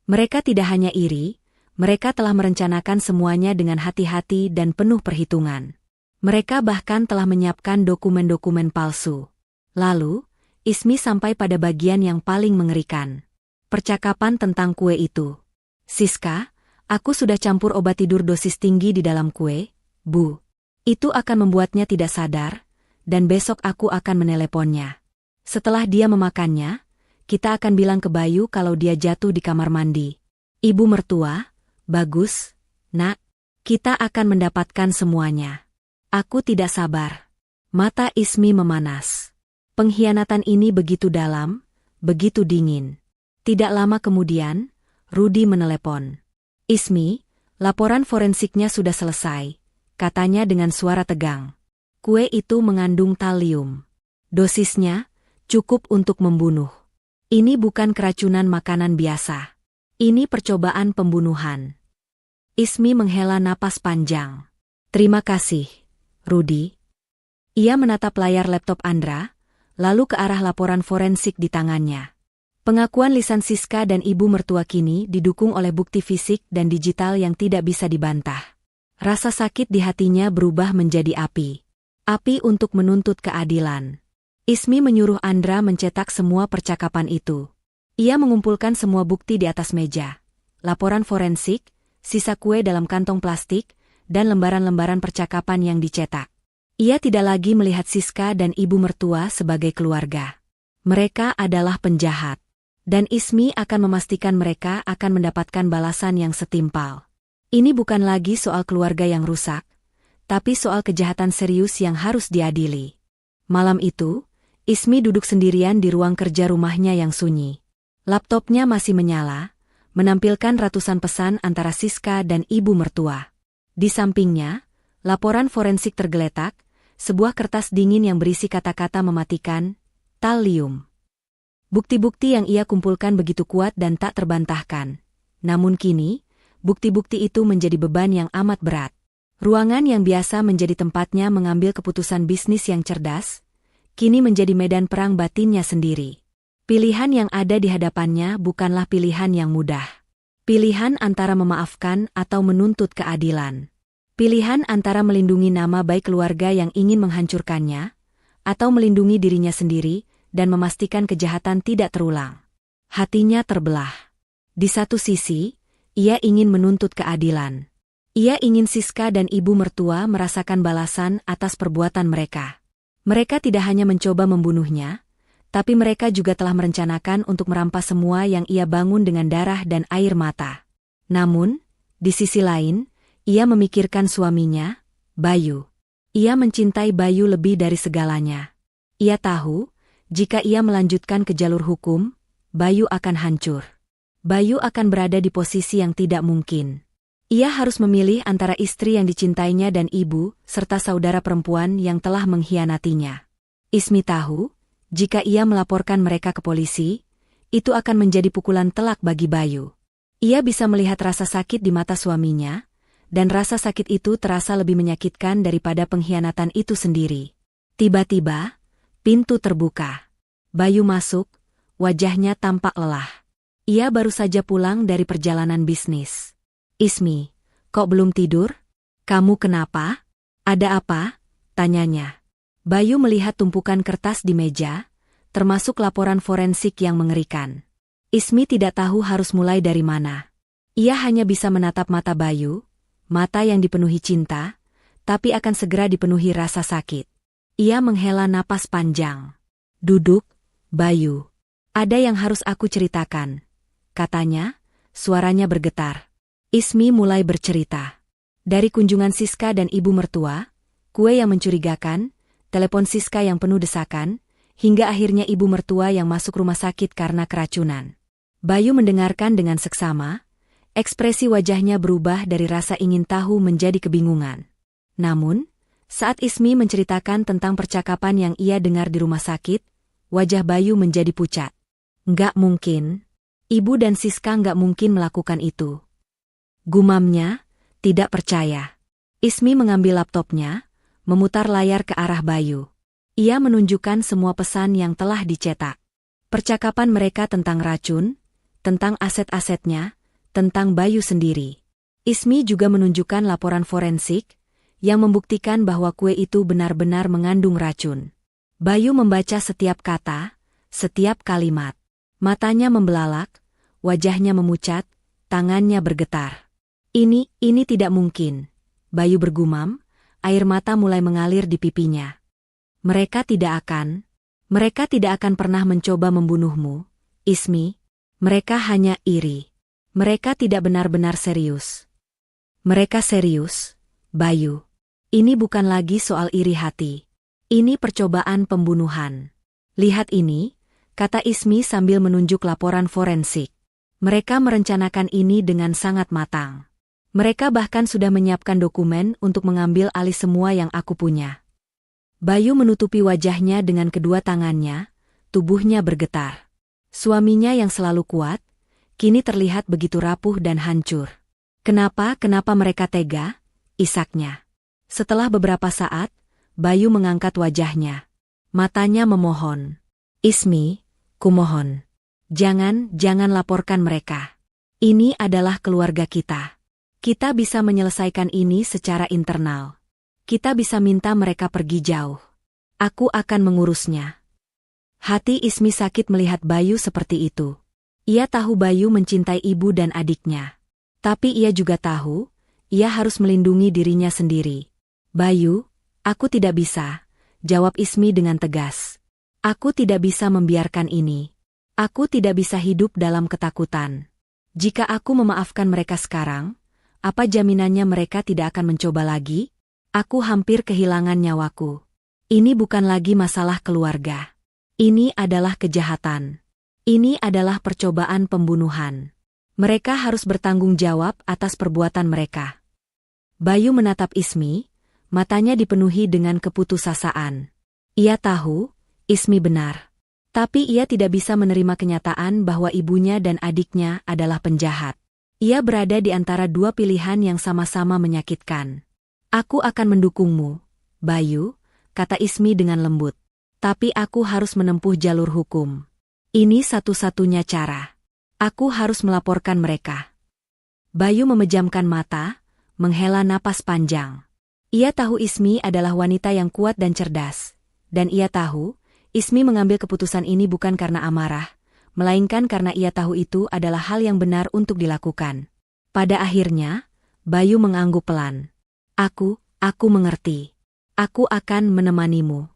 Mereka tidak hanya iri, mereka telah merencanakan semuanya dengan hati-hati dan penuh perhitungan. Mereka bahkan telah menyiapkan dokumen-dokumen palsu. Lalu, Ismi sampai pada bagian yang paling mengerikan. Percakapan tentang kue itu. "Siska, aku sudah campur obat tidur dosis tinggi di dalam kue, Bu. Itu akan membuatnya tidak sadar, dan besok aku akan meneleponnya. Setelah dia memakannya, kita akan bilang ke Bayu kalau dia jatuh di kamar mandi. Ibu mertua, bagus, Nak. Kita akan mendapatkan semuanya. Aku tidak sabar." Mata Ismi memanas. Pengkhianatan ini begitu dalam, begitu dingin. Tidak lama kemudian, Rudi menelepon. "Ismi, laporan forensiknya sudah selesai," katanya dengan suara tegang. "Kue itu mengandung talium. Dosisnya cukup untuk membunuh. Ini bukan keracunan makanan biasa. Ini percobaan pembunuhan." Ismi menghela napas panjang. "Terima kasih, Rudi." Ia menatap layar laptop Andra, lalu ke arah laporan forensik di tangannya. Pengakuan lisan Siska dan ibu mertua kini didukung oleh bukti fisik dan digital yang tidak bisa dibantah. Rasa sakit di hatinya berubah menjadi api. Api untuk menuntut keadilan. Ismi menyuruh Andra mencetak semua percakapan itu. Ia mengumpulkan semua bukti di atas meja. Laporan forensik, sisa kue dalam kantong plastik, dan lembaran-lembaran percakapan yang dicetak. Ia tidak lagi melihat Siska dan ibu mertua sebagai keluarga. Mereka adalah penjahat. Dan Ismi akan memastikan mereka akan mendapatkan balasan yang setimpal. Ini bukan lagi soal keluarga yang rusak, tapi soal kejahatan serius yang harus diadili. Malam itu, Ismi duduk sendirian di ruang kerja rumahnya yang sunyi. Laptopnya masih menyala, menampilkan ratusan pesan antara Siska dan ibu mertua. Di sampingnya, laporan forensik tergeletak, sebuah kertas dingin yang berisi kata-kata mematikan, talium. Bukti-bukti yang ia kumpulkan begitu kuat dan tak terbantahkan. Namun kini, bukti-bukti itu menjadi beban yang amat berat. Ruangan yang biasa menjadi tempatnya mengambil keputusan bisnis yang cerdas, kini menjadi medan perang batinnya sendiri. Pilihan yang ada di hadapannya bukanlah pilihan yang mudah. Pilihan antara memaafkan atau menuntut keadilan. Pilihan antara melindungi nama baik keluarga yang ingin menghancurkannya, atau melindungi dirinya sendiri dan memastikan kejahatan tidak terulang. Hatinya terbelah. Di satu sisi, ia ingin menuntut keadilan. Ia ingin Siska dan ibu mertua merasakan balasan atas perbuatan mereka. Mereka tidak hanya mencoba membunuhnya, tapi mereka juga telah merencanakan untuk merampas semua yang ia bangun dengan darah dan air mata. Namun, di sisi lain, ia memikirkan suaminya, Bayu. Ia mencintai Bayu lebih dari segalanya. Ia tahu, jika ia melanjutkan ke jalur hukum, Bayu akan hancur. Bayu akan berada di posisi yang tidak mungkin. Ia harus memilih antara istri yang dicintainya dan ibu, serta saudara perempuan yang telah mengkhianatinya. Ismi tahu, Jika ia melaporkan mereka ke polisi, itu akan menjadi pukulan telak bagi Bayu. Ia bisa melihat rasa sakit di mata suaminya, dan rasa sakit itu terasa lebih menyakitkan daripada pengkhianatan itu sendiri. Tiba-tiba, pintu terbuka. Bayu masuk, wajahnya tampak lelah. Ia baru saja pulang dari perjalanan bisnis. "Ismi, kok belum tidur? Kamu kenapa? Ada apa?" tanyanya. Bayu melihat tumpukan kertas di meja, termasuk laporan forensik yang mengerikan. Ismi tidak tahu harus mulai dari mana. Ia hanya bisa menatap mata Bayu, mata yang dipenuhi cinta, tapi akan segera dipenuhi rasa sakit. Ia menghela napas panjang. "Duduk, Bayu. Ada yang harus aku ceritakan," katanya, suaranya bergetar. Ismi mulai bercerita. Dari kunjungan Siska dan ibu mertua, kue yang mencurigakan, telepon Siska yang penuh desakan, hingga akhirnya ibu mertua yang masuk rumah sakit karena keracunan. Bayu mendengarkan dengan seksama, ekspresi wajahnya berubah dari rasa ingin tahu menjadi kebingungan. Namun, saat Ismi menceritakan tentang percakapan yang ia dengar di rumah sakit, wajah Bayu menjadi pucat. "Nggak mungkin. Ibu dan Siska nggak mungkin melakukan itu," gumamnya, tidak percaya. Ismi mengambil laptopnya, memutar layar ke arah Bayu. Ia menunjukkan semua pesan yang telah dicetak. Percakapan mereka tentang racun, tentang aset-asetnya, tentang Bayu sendiri. Ismi juga menunjukkan laporan forensik, yang membuktikan bahwa kue itu benar-benar mengandung racun. Bayu membaca setiap kata, setiap kalimat. Matanya membelalak, wajahnya memucat, tangannya bergetar. Ini tidak mungkin," Bayu bergumam, air mata mulai mengalir di pipinya. Mereka tidak akan pernah mencoba membunuhmu, Ismi. Mereka hanya iri. Mereka tidak benar-benar serius." "Mereka serius, Bayu. Ini bukan lagi soal iri hati. Ini percobaan pembunuhan. Lihat ini," kata Ismi sambil menunjuk laporan forensik. "Mereka merencanakan ini dengan sangat matang. Mereka bahkan sudah menyiapkan dokumen untuk mengambil alih semua yang aku punya." Bayu menutupi wajahnya dengan kedua tangannya, tubuhnya bergetar. Suaminya yang selalu kuat, kini terlihat begitu rapuh dan hancur. Kenapa mereka tega?" isaknya. Setelah beberapa saat, Bayu mengangkat wajahnya. Matanya memohon. "Ismi, kumohon. Jangan laporkan mereka. Ini adalah keluarga kita. Kita bisa menyelesaikan ini secara internal. Kita bisa minta mereka pergi jauh. Aku akan mengurusnya." Hati Ismi sakit melihat Bayu seperti itu. Ia tahu Bayu mencintai ibu dan adiknya. Tapi ia juga tahu, ia harus melindungi dirinya sendiri. "Bayu, aku tidak bisa," jawab Ismi dengan tegas. "Aku tidak bisa membiarkan ini. Aku tidak bisa hidup dalam ketakutan. Jika aku memaafkan mereka sekarang, apa jaminannya mereka tidak akan mencoba lagi? Aku hampir kehilangan nyawaku. Ini bukan lagi masalah keluarga. Ini adalah kejahatan. Ini adalah percobaan pembunuhan. Mereka harus bertanggung jawab atas perbuatan mereka." Bayu menatap Ismi, matanya dipenuhi dengan keputusasaan. Ia tahu, Ismi benar. Tapi ia tidak bisa menerima kenyataan bahwa ibunya dan adiknya adalah penjahat. Ia berada di antara dua pilihan yang sama-sama menyakitkan. "Aku akan mendukungmu, Bayu," kata Ismi dengan lembut. "Tapi aku harus menempuh jalur hukum. Ini satu-satunya cara. Aku harus melaporkan mereka." Bayu memejamkan mata, menghela napas panjang. Ia tahu Ismi adalah wanita yang kuat dan cerdas. Dan ia tahu, Ismi mengambil keputusan ini bukan karena amarah, melainkan karena ia tahu itu adalah hal yang benar untuk dilakukan. Pada akhirnya, Bayu mengangguk pelan. Aku mengerti. Aku akan menemanimu."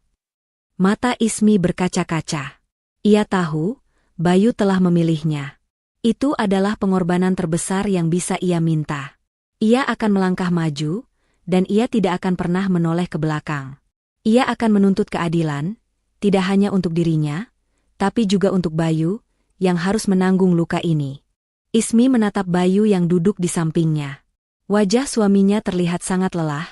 Mata Ismi berkaca-kaca. Ia tahu, Bayu telah memilihnya. Itu adalah pengorbanan terbesar yang bisa ia minta. Ia akan melangkah maju, dan ia tidak akan pernah menoleh ke belakang. Ia akan menuntut keadilan, tidak hanya untuk dirinya, tapi juga untuk Bayu, yang harus menanggung luka ini. Ismi menatap Bayu yang duduk di sampingnya. Wajah suaminya terlihat sangat lelah,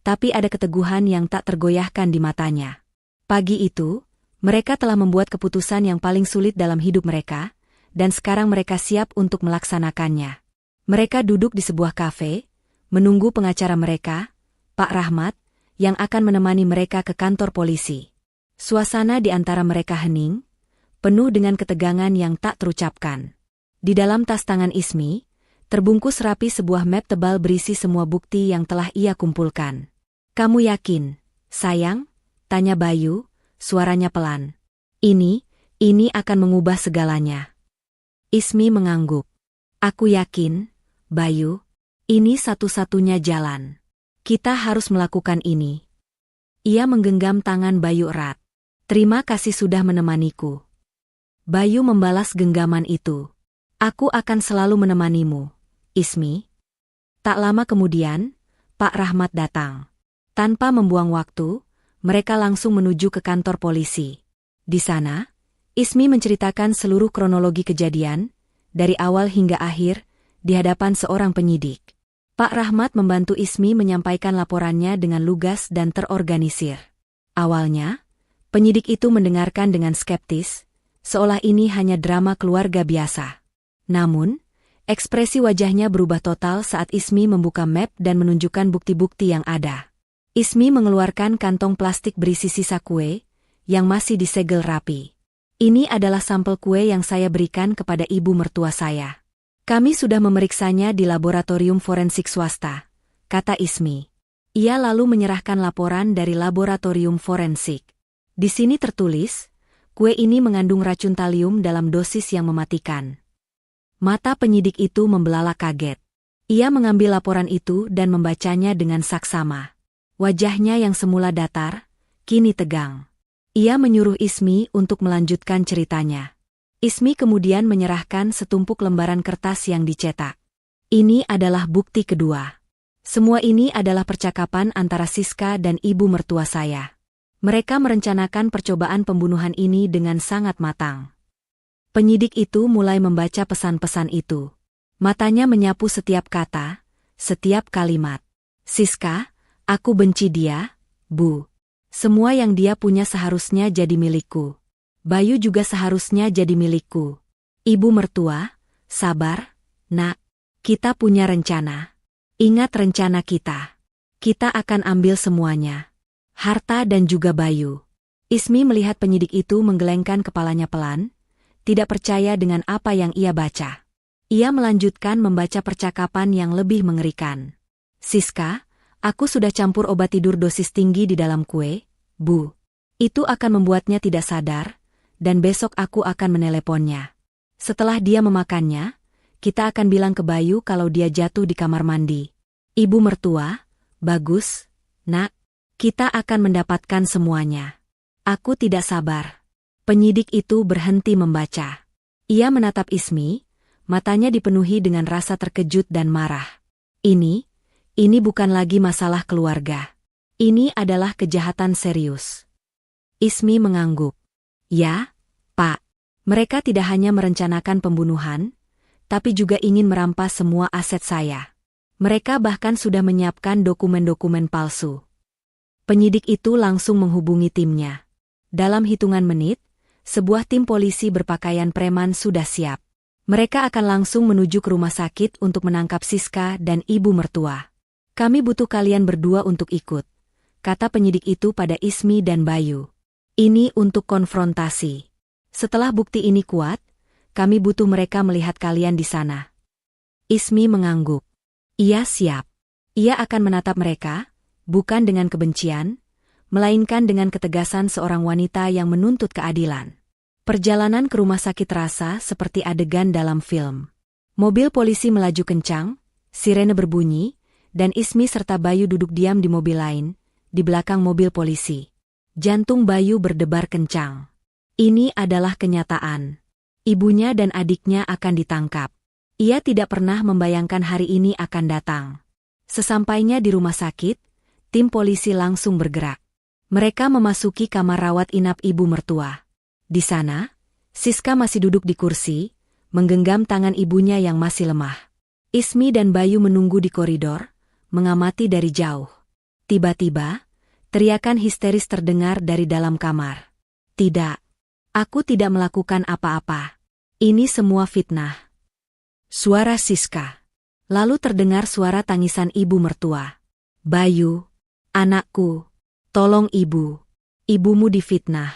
tapi ada keteguhan yang tak tergoyahkan di matanya. Pagi itu, Mereka telah membuat keputusan yang paling sulit dalam hidup mereka, dan sekarang mereka siap untuk melaksanakannya. Mereka duduk di sebuah kafe, menunggu pengacara mereka, Pak Rahmat, yang akan menemani mereka ke kantor polisi. Suasana di antara mereka hening, penuh dengan ketegangan yang tak terucapkan. Di dalam tas tangan Ismi, terbungkus rapi sebuah map tebal berisi semua bukti yang telah ia kumpulkan. "Kamu yakin, sayang?" tanya Bayu, suaranya pelan. Ini akan mengubah segalanya." Ismi mengangguk. "Aku yakin, Bayu. Ini satu-satunya jalan. Kita harus melakukan ini." Ia menggenggam tangan Bayu erat. "Terima kasih sudah menemaniku." Bayu membalas genggaman itu. "Aku akan selalu menemanimu, Ismi." Tak lama kemudian, Pak Rahmat datang. Tanpa membuang waktu, mereka langsung menuju ke kantor polisi. Di sana, Ismi menceritakan seluruh kronologi kejadian, dari awal hingga akhir, di hadapan seorang penyidik. Pak Rahmat membantu Ismi menyampaikan laporannya dengan lugas dan terorganisir. Awalnya, penyidik itu mendengarkan dengan skeptis, seolah ini hanya drama keluarga biasa. Namun, ekspresi wajahnya berubah total saat Ismi membuka map dan menunjukkan bukti-bukti yang ada. Ismi mengeluarkan kantong plastik berisi sisa kue, yang masih disegel rapi. "Ini adalah sampel kue yang saya berikan kepada ibu mertua saya. Kami sudah memeriksanya di laboratorium forensik swasta," kata Ismi. Ia lalu menyerahkan laporan dari laboratorium forensik. Di sini tertulis, kue ini mengandung racun talium dalam dosis yang mematikan. Mata penyidik itu membelalak kaget. Ia mengambil laporan itu dan membacanya dengan saksama. Wajahnya yang semula datar, kini tegang. Ia menyuruh Ismi untuk melanjutkan ceritanya. Ismi kemudian menyerahkan setumpuk lembaran kertas yang dicetak. "Ini adalah bukti kedua. Semua ini adalah percakapan antara Siska dan ibu mertua saya. Mereka merencanakan percobaan pembunuhan ini dengan sangat matang." Penyidik itu mulai membaca pesan-pesan itu. Matanya menyapu setiap kata, setiap kalimat. "Siska, aku benci dia, Bu. Semua yang dia punya seharusnya jadi milikku. Bayu juga seharusnya jadi milikku. Ibu mertua, sabar, Nak. Kita punya rencana. Ingat rencana kita. Kita akan ambil semuanya. Harta dan juga Bayu." Ismi melihat penyidik itu menggelengkan kepalanya pelan, tidak percaya dengan apa yang ia baca. Ia melanjutkan membaca percakapan yang lebih mengerikan. "Siska, aku sudah campur obat tidur dosis tinggi di dalam kue, Bu. Itu akan membuatnya tidak sadar, dan besok aku akan meneleponnya. Setelah dia memakannya, kita akan bilang ke Bayu kalau dia jatuh di kamar mandi. Ibu mertua, bagus, Nak. Kita akan mendapatkan semuanya. Aku tidak sabar." Penyidik itu berhenti membaca. Ia menatap Ismi, matanya dipenuhi dengan rasa terkejut dan marah. Ini bukan lagi masalah keluarga. Ini adalah kejahatan serius." Ismi mengangguk. "Ya, Pak. Mereka tidak hanya merencanakan pembunuhan, tapi juga ingin merampas semua aset saya. Mereka bahkan sudah menyiapkan dokumen-dokumen palsu." Penyidik itu langsung menghubungi timnya. Dalam hitungan menit, sebuah tim polisi berpakaian preman sudah siap. Mereka akan langsung menuju ke rumah sakit untuk menangkap Siska dan ibu mertua. "Kami butuh kalian berdua untuk ikut," kata penyidik itu pada Ismi dan Bayu. "Ini untuk konfrontasi. Setelah bukti ini kuat, kami butuh mereka melihat kalian di sana." Ismi mengangguk. Ia siap. Ia akan menatap mereka, bukan dengan kebencian, melainkan dengan ketegasan seorang wanita yang menuntut keadilan. Perjalanan ke rumah sakit terasa seperti adegan dalam film. Mobil polisi melaju kencang, sirene berbunyi, dan Ismi serta Bayu duduk diam di mobil lain, di belakang mobil polisi. Jantung Bayu berdebar kencang. Ini adalah kenyataan. Ibunya dan adiknya akan ditangkap. Ia tidak pernah membayangkan hari ini akan datang. Sesampainya di rumah sakit, tim polisi langsung bergerak. Mereka memasuki kamar rawat inap ibu mertua. Di sana, Siska masih duduk di kursi, menggenggam tangan ibunya yang masih lemah. Ismi dan Bayu menunggu di koridor, mengamati dari jauh. Tiba-tiba, teriakan histeris terdengar dari dalam kamar. Tidak. Aku tidak melakukan apa-apa. Ini semua fitnah. Suara Siska. Lalu terdengar suara tangisan ibu mertua. Bayu, anakku, tolong ibu. Ibumu difitnah.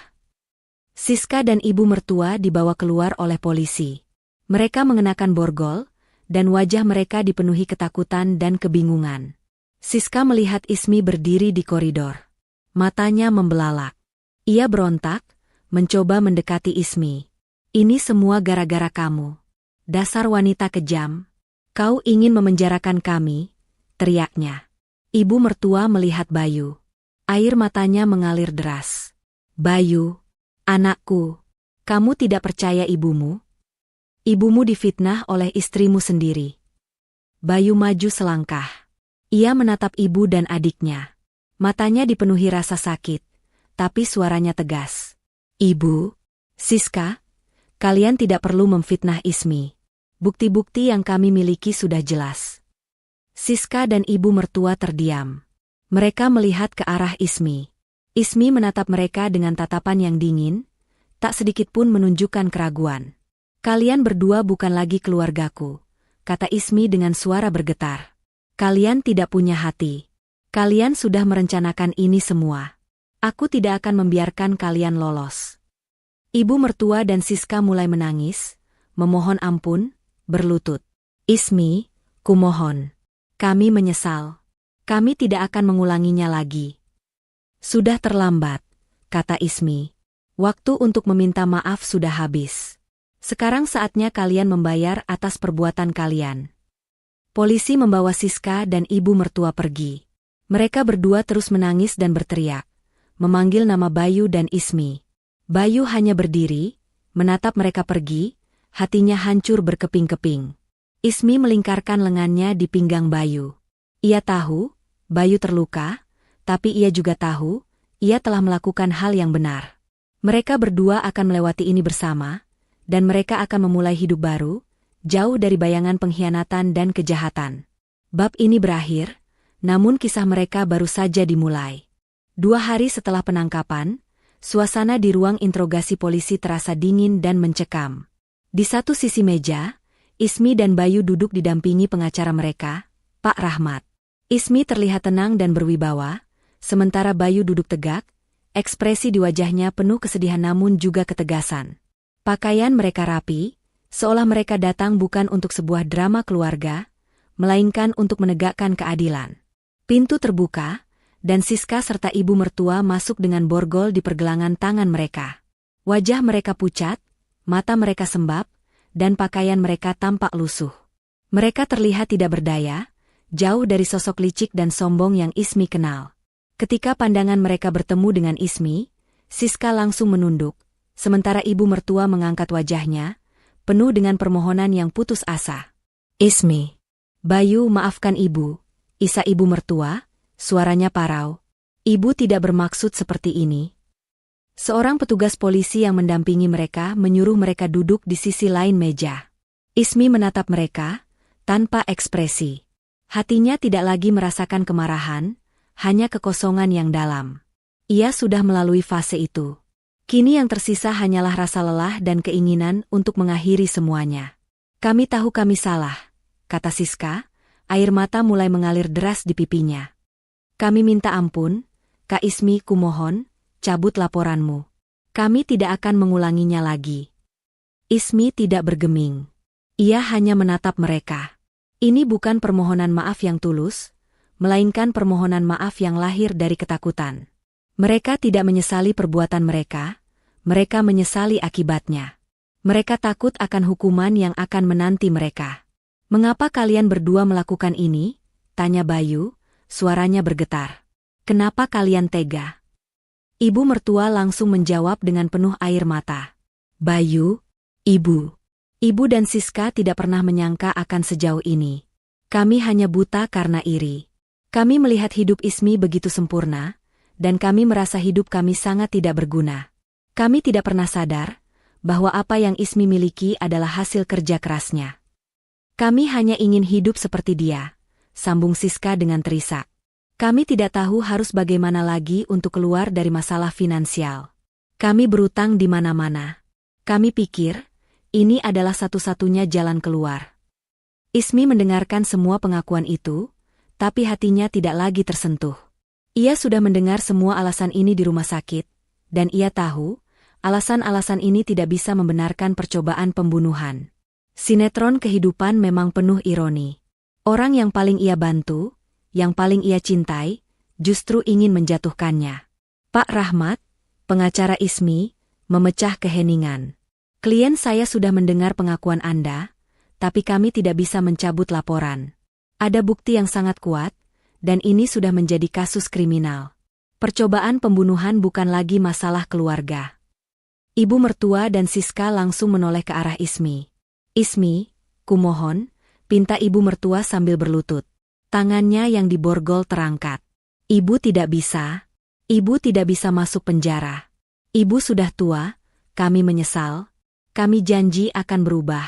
Siska dan ibu mertua dibawa keluar oleh polisi. Mereka mengenakan borgol, dan wajah mereka dipenuhi ketakutan dan kebingungan. Siska melihat Ismi berdiri di koridor. Matanya membelalak. Ia berontak, mencoba mendekati Ismi. Ini semua gara-gara kamu. Dasar wanita kejam. Kau ingin memenjarakan kami, teriaknya. Ibu mertua melihat Bayu. Air matanya mengalir deras. Bayu, anakku, kamu tidak percaya ibumu? Ibumu difitnah oleh istrimu sendiri. Bayu maju selangkah. Ia menatap ibu dan adiknya. Matanya dipenuhi rasa sakit, tapi suaranya tegas. Ibu, Siska, kalian tidak perlu memfitnah Ismi. Bukti-bukti yang kami miliki sudah jelas. Siska dan ibu mertua terdiam. Mereka melihat ke arah Ismi. Ismi menatap mereka dengan tatapan yang dingin, tak sedikit pun menunjukkan keraguan. Kalian berdua bukan lagi keluargaku, kata Ismi dengan suara bergetar. Kalian tidak punya hati. Kalian sudah merencanakan ini semua. Aku tidak akan membiarkan kalian lolos. Ibu mertua dan Siska mulai menangis, memohon ampun, berlutut. Ismi, kumohon. Kami menyesal. Kami tidak akan mengulanginya lagi. Sudah terlambat, kata Ismi. Waktu untuk meminta maaf sudah habis. Sekarang saatnya kalian membayar atas perbuatan kalian. Polisi membawa Siska dan ibu mertua pergi. Mereka berdua terus menangis dan berteriak, memanggil nama Bayu dan Ismi. Bayu hanya berdiri, menatap mereka pergi, hatinya hancur berkeping-keping. Ismi melingkarkan lengannya di pinggang Bayu. Ia tahu, Bayu terluka, tapi ia juga tahu, ia telah melakukan hal yang benar. Mereka berdua akan melewati ini bersama, dan mereka akan memulai hidup baru, jauh dari bayangan pengkhianatan dan kejahatan. Bab ini berakhir, namun kisah mereka baru saja dimulai. 2 hari setelah penangkapan, suasana di ruang interogasi polisi terasa dingin dan mencekam. Di satu sisi meja, Ismi dan Bayu duduk didampingi pengacara mereka, Pak Rahmat. Ismi terlihat tenang dan berwibawa, sementara Bayu duduk tegak, ekspresi di wajahnya penuh kesedihan namun juga ketegasan. Pakaian mereka rapi, seolah mereka datang bukan untuk sebuah drama keluarga, melainkan untuk menegakkan keadilan. Pintu terbuka, dan Siska serta ibu mertua masuk dengan borgol di pergelangan tangan mereka. Wajah mereka pucat, mata mereka sembab, dan pakaian mereka tampak lusuh. Mereka terlihat tidak berdaya, jauh dari sosok licik dan sombong yang Ismi kenal. Ketika pandangan mereka bertemu dengan Ismi, Siska langsung menunduk, sementara ibu mertua mengangkat wajahnya, penuh dengan permohonan yang putus asa. Ismi. Bayu, maafkan ibu. Isa ibu mertua, suaranya parau. Ibu tidak bermaksud seperti ini. Seorang petugas polisi yang mendampingi mereka menyuruh mereka duduk di sisi lain meja. Ismi menatap mereka, tanpa ekspresi. Hatinya tidak lagi merasakan kemarahan, hanya kekosongan yang dalam. Ia sudah melalui fase itu. Kini yang tersisa hanyalah rasa lelah dan keinginan untuk mengakhiri semuanya. Kami tahu kami salah, kata Siska, air mata mulai mengalir deras di pipinya. Kami minta ampun, Kak Ismi, kumohon, cabut laporanmu. Kami tidak akan mengulanginya lagi. Ismi tidak bergeming. Ia hanya menatap mereka. Ini bukan permohonan maaf yang tulus, melainkan permohonan maaf yang lahir dari ketakutan. Mereka tidak menyesali perbuatan mereka menyesali akibatnya. Mereka takut akan hukuman yang akan menanti mereka. Mengapa kalian berdua melakukan ini? Tanya Bayu, suaranya bergetar. Kenapa kalian tega? Ibu mertua langsung menjawab dengan penuh air mata. Bayu, ibu. Ibu dan Siska tidak pernah menyangka akan sejauh ini. Kami hanya buta karena iri. Kami melihat hidup Ismi begitu sempurna, dan kami merasa hidup kami sangat tidak berguna. Kami tidak pernah sadar bahwa apa yang Ismi miliki adalah hasil kerja kerasnya. Kami hanya ingin hidup seperti dia, sambung Siska dengan terisak. Kami tidak tahu harus bagaimana lagi untuk keluar dari masalah finansial. Kami berutang di mana-mana. Kami pikir, ini adalah satu-satunya jalan keluar. Ismi mendengarkan semua pengakuan itu, tapi hatinya tidak lagi tersentuh. Ia sudah mendengar semua alasan ini di rumah sakit, dan ia tahu, alasan-alasan ini tidak bisa membenarkan percobaan pembunuhan. Sinetron kehidupan memang penuh ironi. Orang yang paling ia bantu, yang paling ia cintai, justru ingin menjatuhkannya. Pak Rahmat, pengacara Ismi, memecah keheningan. Klien saya sudah mendengar pengakuan Anda, tapi kami tidak bisa mencabut laporan. Ada bukti yang sangat kuat, dan ini sudah menjadi kasus kriminal. Percobaan pembunuhan bukan lagi masalah keluarga. Ibu mertua dan Siska langsung menoleh ke arah Ismi. Ismi, kumohon, pinta ibu mertua sambil berlutut. Tangannya yang diborgol terangkat. Ibu tidak bisa. Ibu tidak bisa masuk penjara. Ibu sudah tua, kami menyesal. Kami janji akan berubah.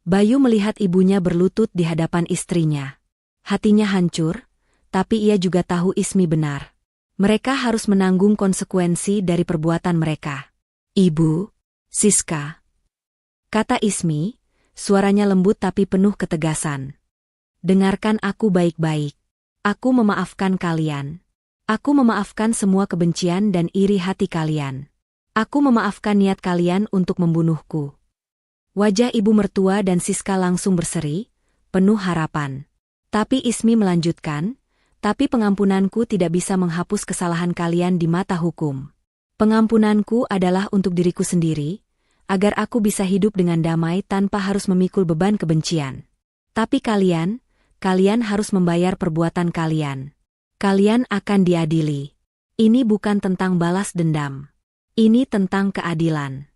Bayu melihat ibunya berlutut di hadapan istrinya. Hatinya hancur, tapi ia juga tahu Ismi benar. Mereka harus menanggung konsekuensi dari perbuatan mereka. Ibu, Siska, kata Ismi, suaranya lembut tapi penuh ketegasan. Dengarkan aku baik-baik. Aku memaafkan kalian. Aku memaafkan semua kebencian dan iri hati kalian. Aku memaafkan niat kalian untuk membunuhku. Wajah ibu mertua dan Siska langsung berseri, penuh harapan. Tapi Ismi melanjutkan, tapi pengampunanku tidak bisa menghapus kesalahan kalian di mata hukum. Pengampunanku adalah untuk diriku sendiri, agar aku bisa hidup dengan damai tanpa harus memikul beban kebencian. Tapi kalian harus membayar perbuatan kalian. Kalian akan diadili. Ini bukan tentang balas dendam. Ini tentang keadilan.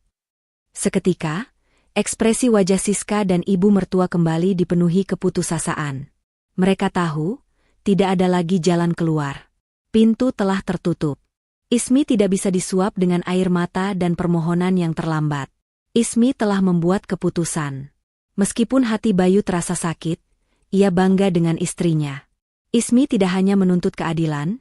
Seketika, ekspresi wajah Siska dan ibu mertua kembali dipenuhi keputusasaan. Mereka tahu, tidak ada lagi jalan keluar. Pintu telah tertutup. Ismi tidak bisa disuap dengan air mata dan permohonan yang terlambat. Ismi telah membuat keputusan. Meskipun hati Bayu terasa sakit, ia bangga dengan istrinya. Ismi tidak hanya menuntut keadilan,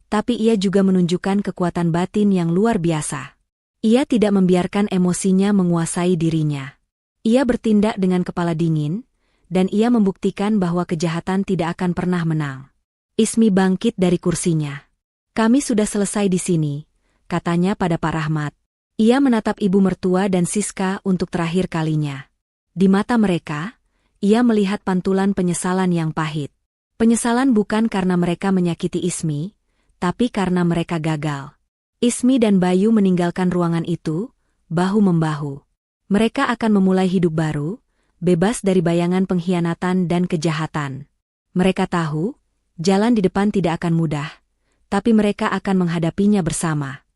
tapi ia juga menunjukkan kekuatan batin yang luar biasa. Ia tidak membiarkan emosinya menguasai dirinya. Ia bertindak dengan kepala dingin, dan ia membuktikan bahwa kejahatan tidak akan pernah menang. Ismi bangkit dari kursinya. Kami sudah selesai di sini, katanya pada Pak Rahmat. Ia menatap ibu mertua dan Siska untuk terakhir kalinya. Di mata mereka, ia melihat pantulan penyesalan yang pahit. Penyesalan bukan karena mereka menyakiti Ismi, tapi karena mereka gagal. Ismi dan Bayu meninggalkan ruangan itu, bahu-membahu. Mereka akan memulai hidup baru, bebas dari bayangan pengkhianatan dan kejahatan. Mereka tahu, jalan di depan tidak akan mudah, tapi mereka akan menghadapinya bersama.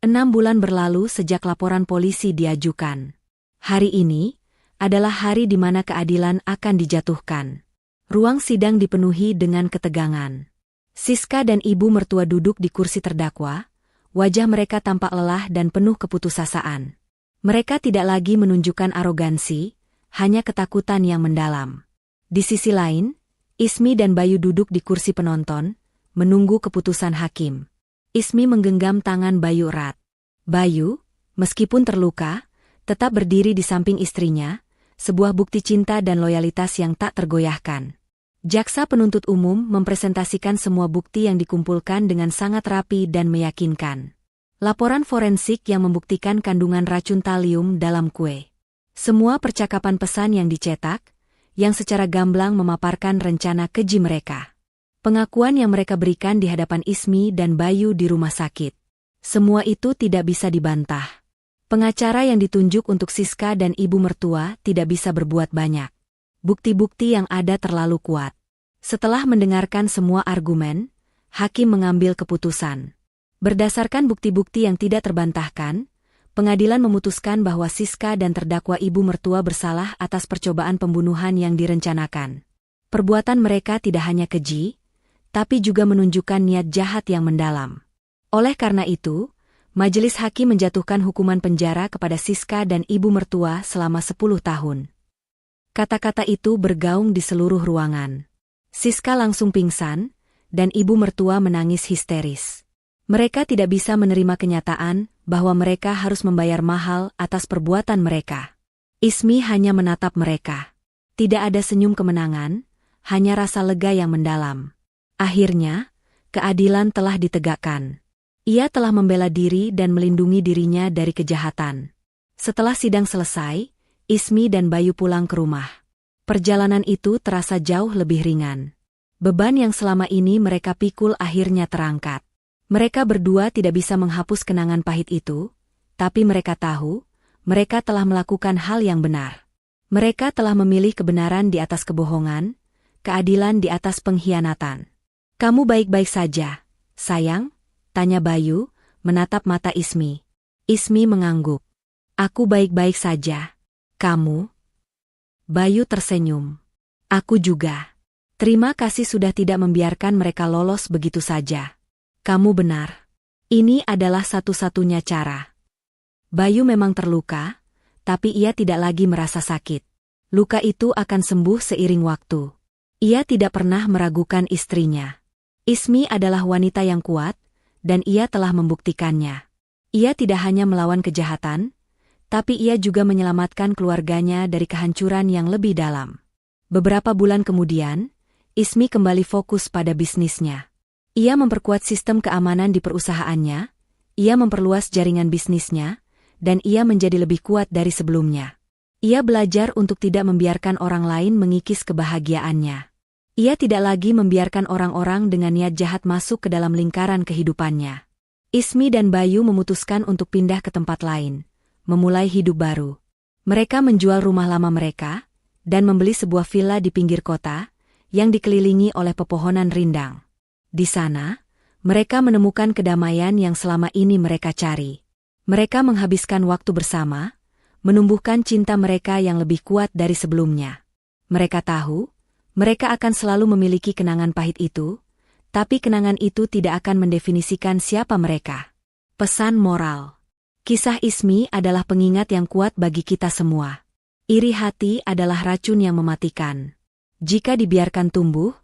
6 bulan berlalu sejak laporan polisi diajukan. Hari ini adalah hari di mana keadilan akan dijatuhkan. Ruang sidang dipenuhi dengan ketegangan. Siska dan ibu mertua duduk di kursi terdakwa, wajah mereka tampak lelah dan penuh keputusasaan. Mereka tidak lagi menunjukkan arogansi, hanya ketakutan yang mendalam. Di sisi lain, Ismi dan Bayu duduk di kursi penonton, menunggu keputusan hakim. Ismi menggenggam tangan Bayu erat. Bayu, meskipun terluka, tetap berdiri di samping istrinya, sebuah bukti cinta dan loyalitas yang tak tergoyahkan. Jaksa penuntut umum mempresentasikan semua bukti yang dikumpulkan dengan sangat rapi dan meyakinkan. Laporan forensik yang membuktikan kandungan racun talium dalam kue. Semua percakapan pesan yang dicetak, yang secara gamblang memaparkan rencana keji mereka. Pengakuan yang mereka berikan di hadapan Ismi dan Bayu di rumah sakit. Semua itu tidak bisa dibantah. Pengacara yang ditunjuk untuk Siska dan ibu mertua tidak bisa berbuat banyak. Bukti-bukti yang ada terlalu kuat. Setelah mendengarkan semua argumen, hakim mengambil keputusan. Berdasarkan bukti-bukti yang tidak terbantahkan, pengadilan memutuskan bahwa Siska dan terdakwa ibu mertua bersalah atas percobaan pembunuhan yang direncanakan. Perbuatan mereka tidak hanya keji, tapi juga menunjukkan niat jahat yang mendalam. Oleh karena itu, majelis hakim menjatuhkan hukuman penjara kepada Siska dan ibu mertua selama 10 tahun. Kata-kata itu bergaung di seluruh ruangan. Siska langsung pingsan, dan ibu mertua menangis histeris. Mereka tidak bisa menerima kenyataan bahwa mereka harus membayar mahal atas perbuatan mereka. Ismi hanya menatap mereka. Tidak ada senyum kemenangan, hanya rasa lega yang mendalam. Akhirnya, keadilan telah ditegakkan. Ia telah membela diri dan melindungi dirinya dari kejahatan. Setelah sidang selesai, Ismi dan Bayu pulang ke rumah. Perjalanan itu terasa jauh lebih ringan. Beban yang selama ini mereka pikul akhirnya terangkat. Mereka berdua tidak bisa menghapus kenangan pahit itu, tapi mereka tahu, mereka telah melakukan hal yang benar. Mereka telah memilih kebenaran di atas kebohongan, keadilan di atas pengkhianatan. "Kamu baik-baik saja, sayang?" tanya Bayu, menatap mata Ismi. Ismi mengangguk. "Aku baik-baik saja. Kamu?" Bayu tersenyum. "Aku juga. Terima kasih sudah tidak membiarkan mereka lolos begitu saja." "Kamu benar. Ini adalah satu-satunya cara." Bayu memang terluka, tapi ia tidak lagi merasa sakit. Luka itu akan sembuh seiring waktu. Ia tidak pernah meragukan istrinya. Ismi adalah wanita yang kuat, dan ia telah membuktikannya. Ia tidak hanya melawan kejahatan, tapi ia juga menyelamatkan keluarganya dari kehancuran yang lebih dalam. Beberapa bulan kemudian, Ismi kembali fokus pada bisnisnya. Ia memperkuat sistem keamanan di perusahaannya, ia memperluas jaringan bisnisnya, dan ia menjadi lebih kuat dari sebelumnya. Ia belajar untuk tidak membiarkan orang lain mengikis kebahagiaannya. Ia tidak lagi membiarkan orang-orang dengan niat jahat masuk ke dalam lingkaran kehidupannya. Ismi dan Bayu memutuskan untuk pindah ke tempat lain, memulai hidup baru. Mereka menjual rumah lama mereka, dan membeli sebuah villa di pinggir kota, yang dikelilingi oleh pepohonan rindang. Di sana, mereka menemukan kedamaian yang selama ini mereka cari. Mereka menghabiskan waktu bersama, menumbuhkan cinta mereka yang lebih kuat dari sebelumnya. Mereka tahu, mereka akan selalu memiliki kenangan pahit itu, tapi kenangan itu tidak akan mendefinisikan siapa mereka. Pesan moral. Kisah Ismi adalah pengingat yang kuat bagi kita semua. Iri hati adalah racun yang mematikan. Jika dibiarkan tumbuh,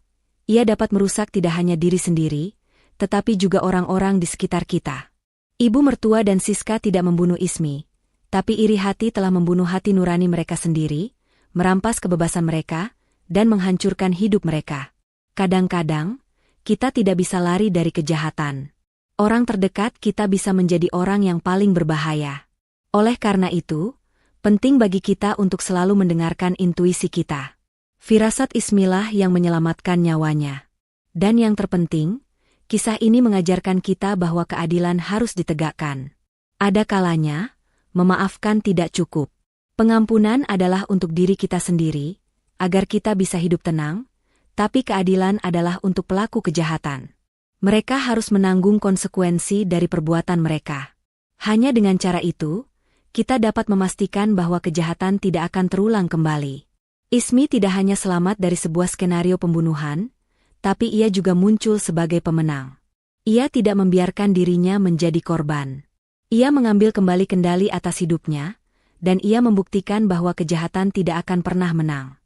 ia dapat merusak tidak hanya diri sendiri, tetapi juga orang-orang di sekitar kita. Ibu mertua dan Siska tidak membunuh Ismi, tapi iri hati telah membunuh hati nurani mereka sendiri, merampas kebebasan mereka, dan menghancurkan hidup mereka. Kadang-kadang, kita tidak bisa lari dari kejahatan. Orang terdekat kita bisa menjadi orang yang paling berbahaya. Oleh karena itu, penting bagi kita untuk selalu mendengarkan intuisi kita. Firasat Ismilah yang menyelamatkan nyawanya. Dan yang terpenting, kisah ini mengajarkan kita bahwa keadilan harus ditegakkan. Ada kalanya, memaafkan tidak cukup. Pengampunan adalah untuk diri kita sendiri, agar kita bisa hidup tenang, tapi keadilan adalah untuk pelaku kejahatan. Mereka harus menanggung konsekuensi dari perbuatan mereka. Hanya dengan cara itu, kita dapat memastikan bahwa kejahatan tidak akan terulang kembali. Ismi tidak hanya selamat dari sebuah skenario pembunuhan, tapi ia juga muncul sebagai pemenang. Ia tidak membiarkan dirinya menjadi korban. Ia mengambil kembali kendali atas hidupnya, dan ia membuktikan bahwa kejahatan tidak akan pernah menang.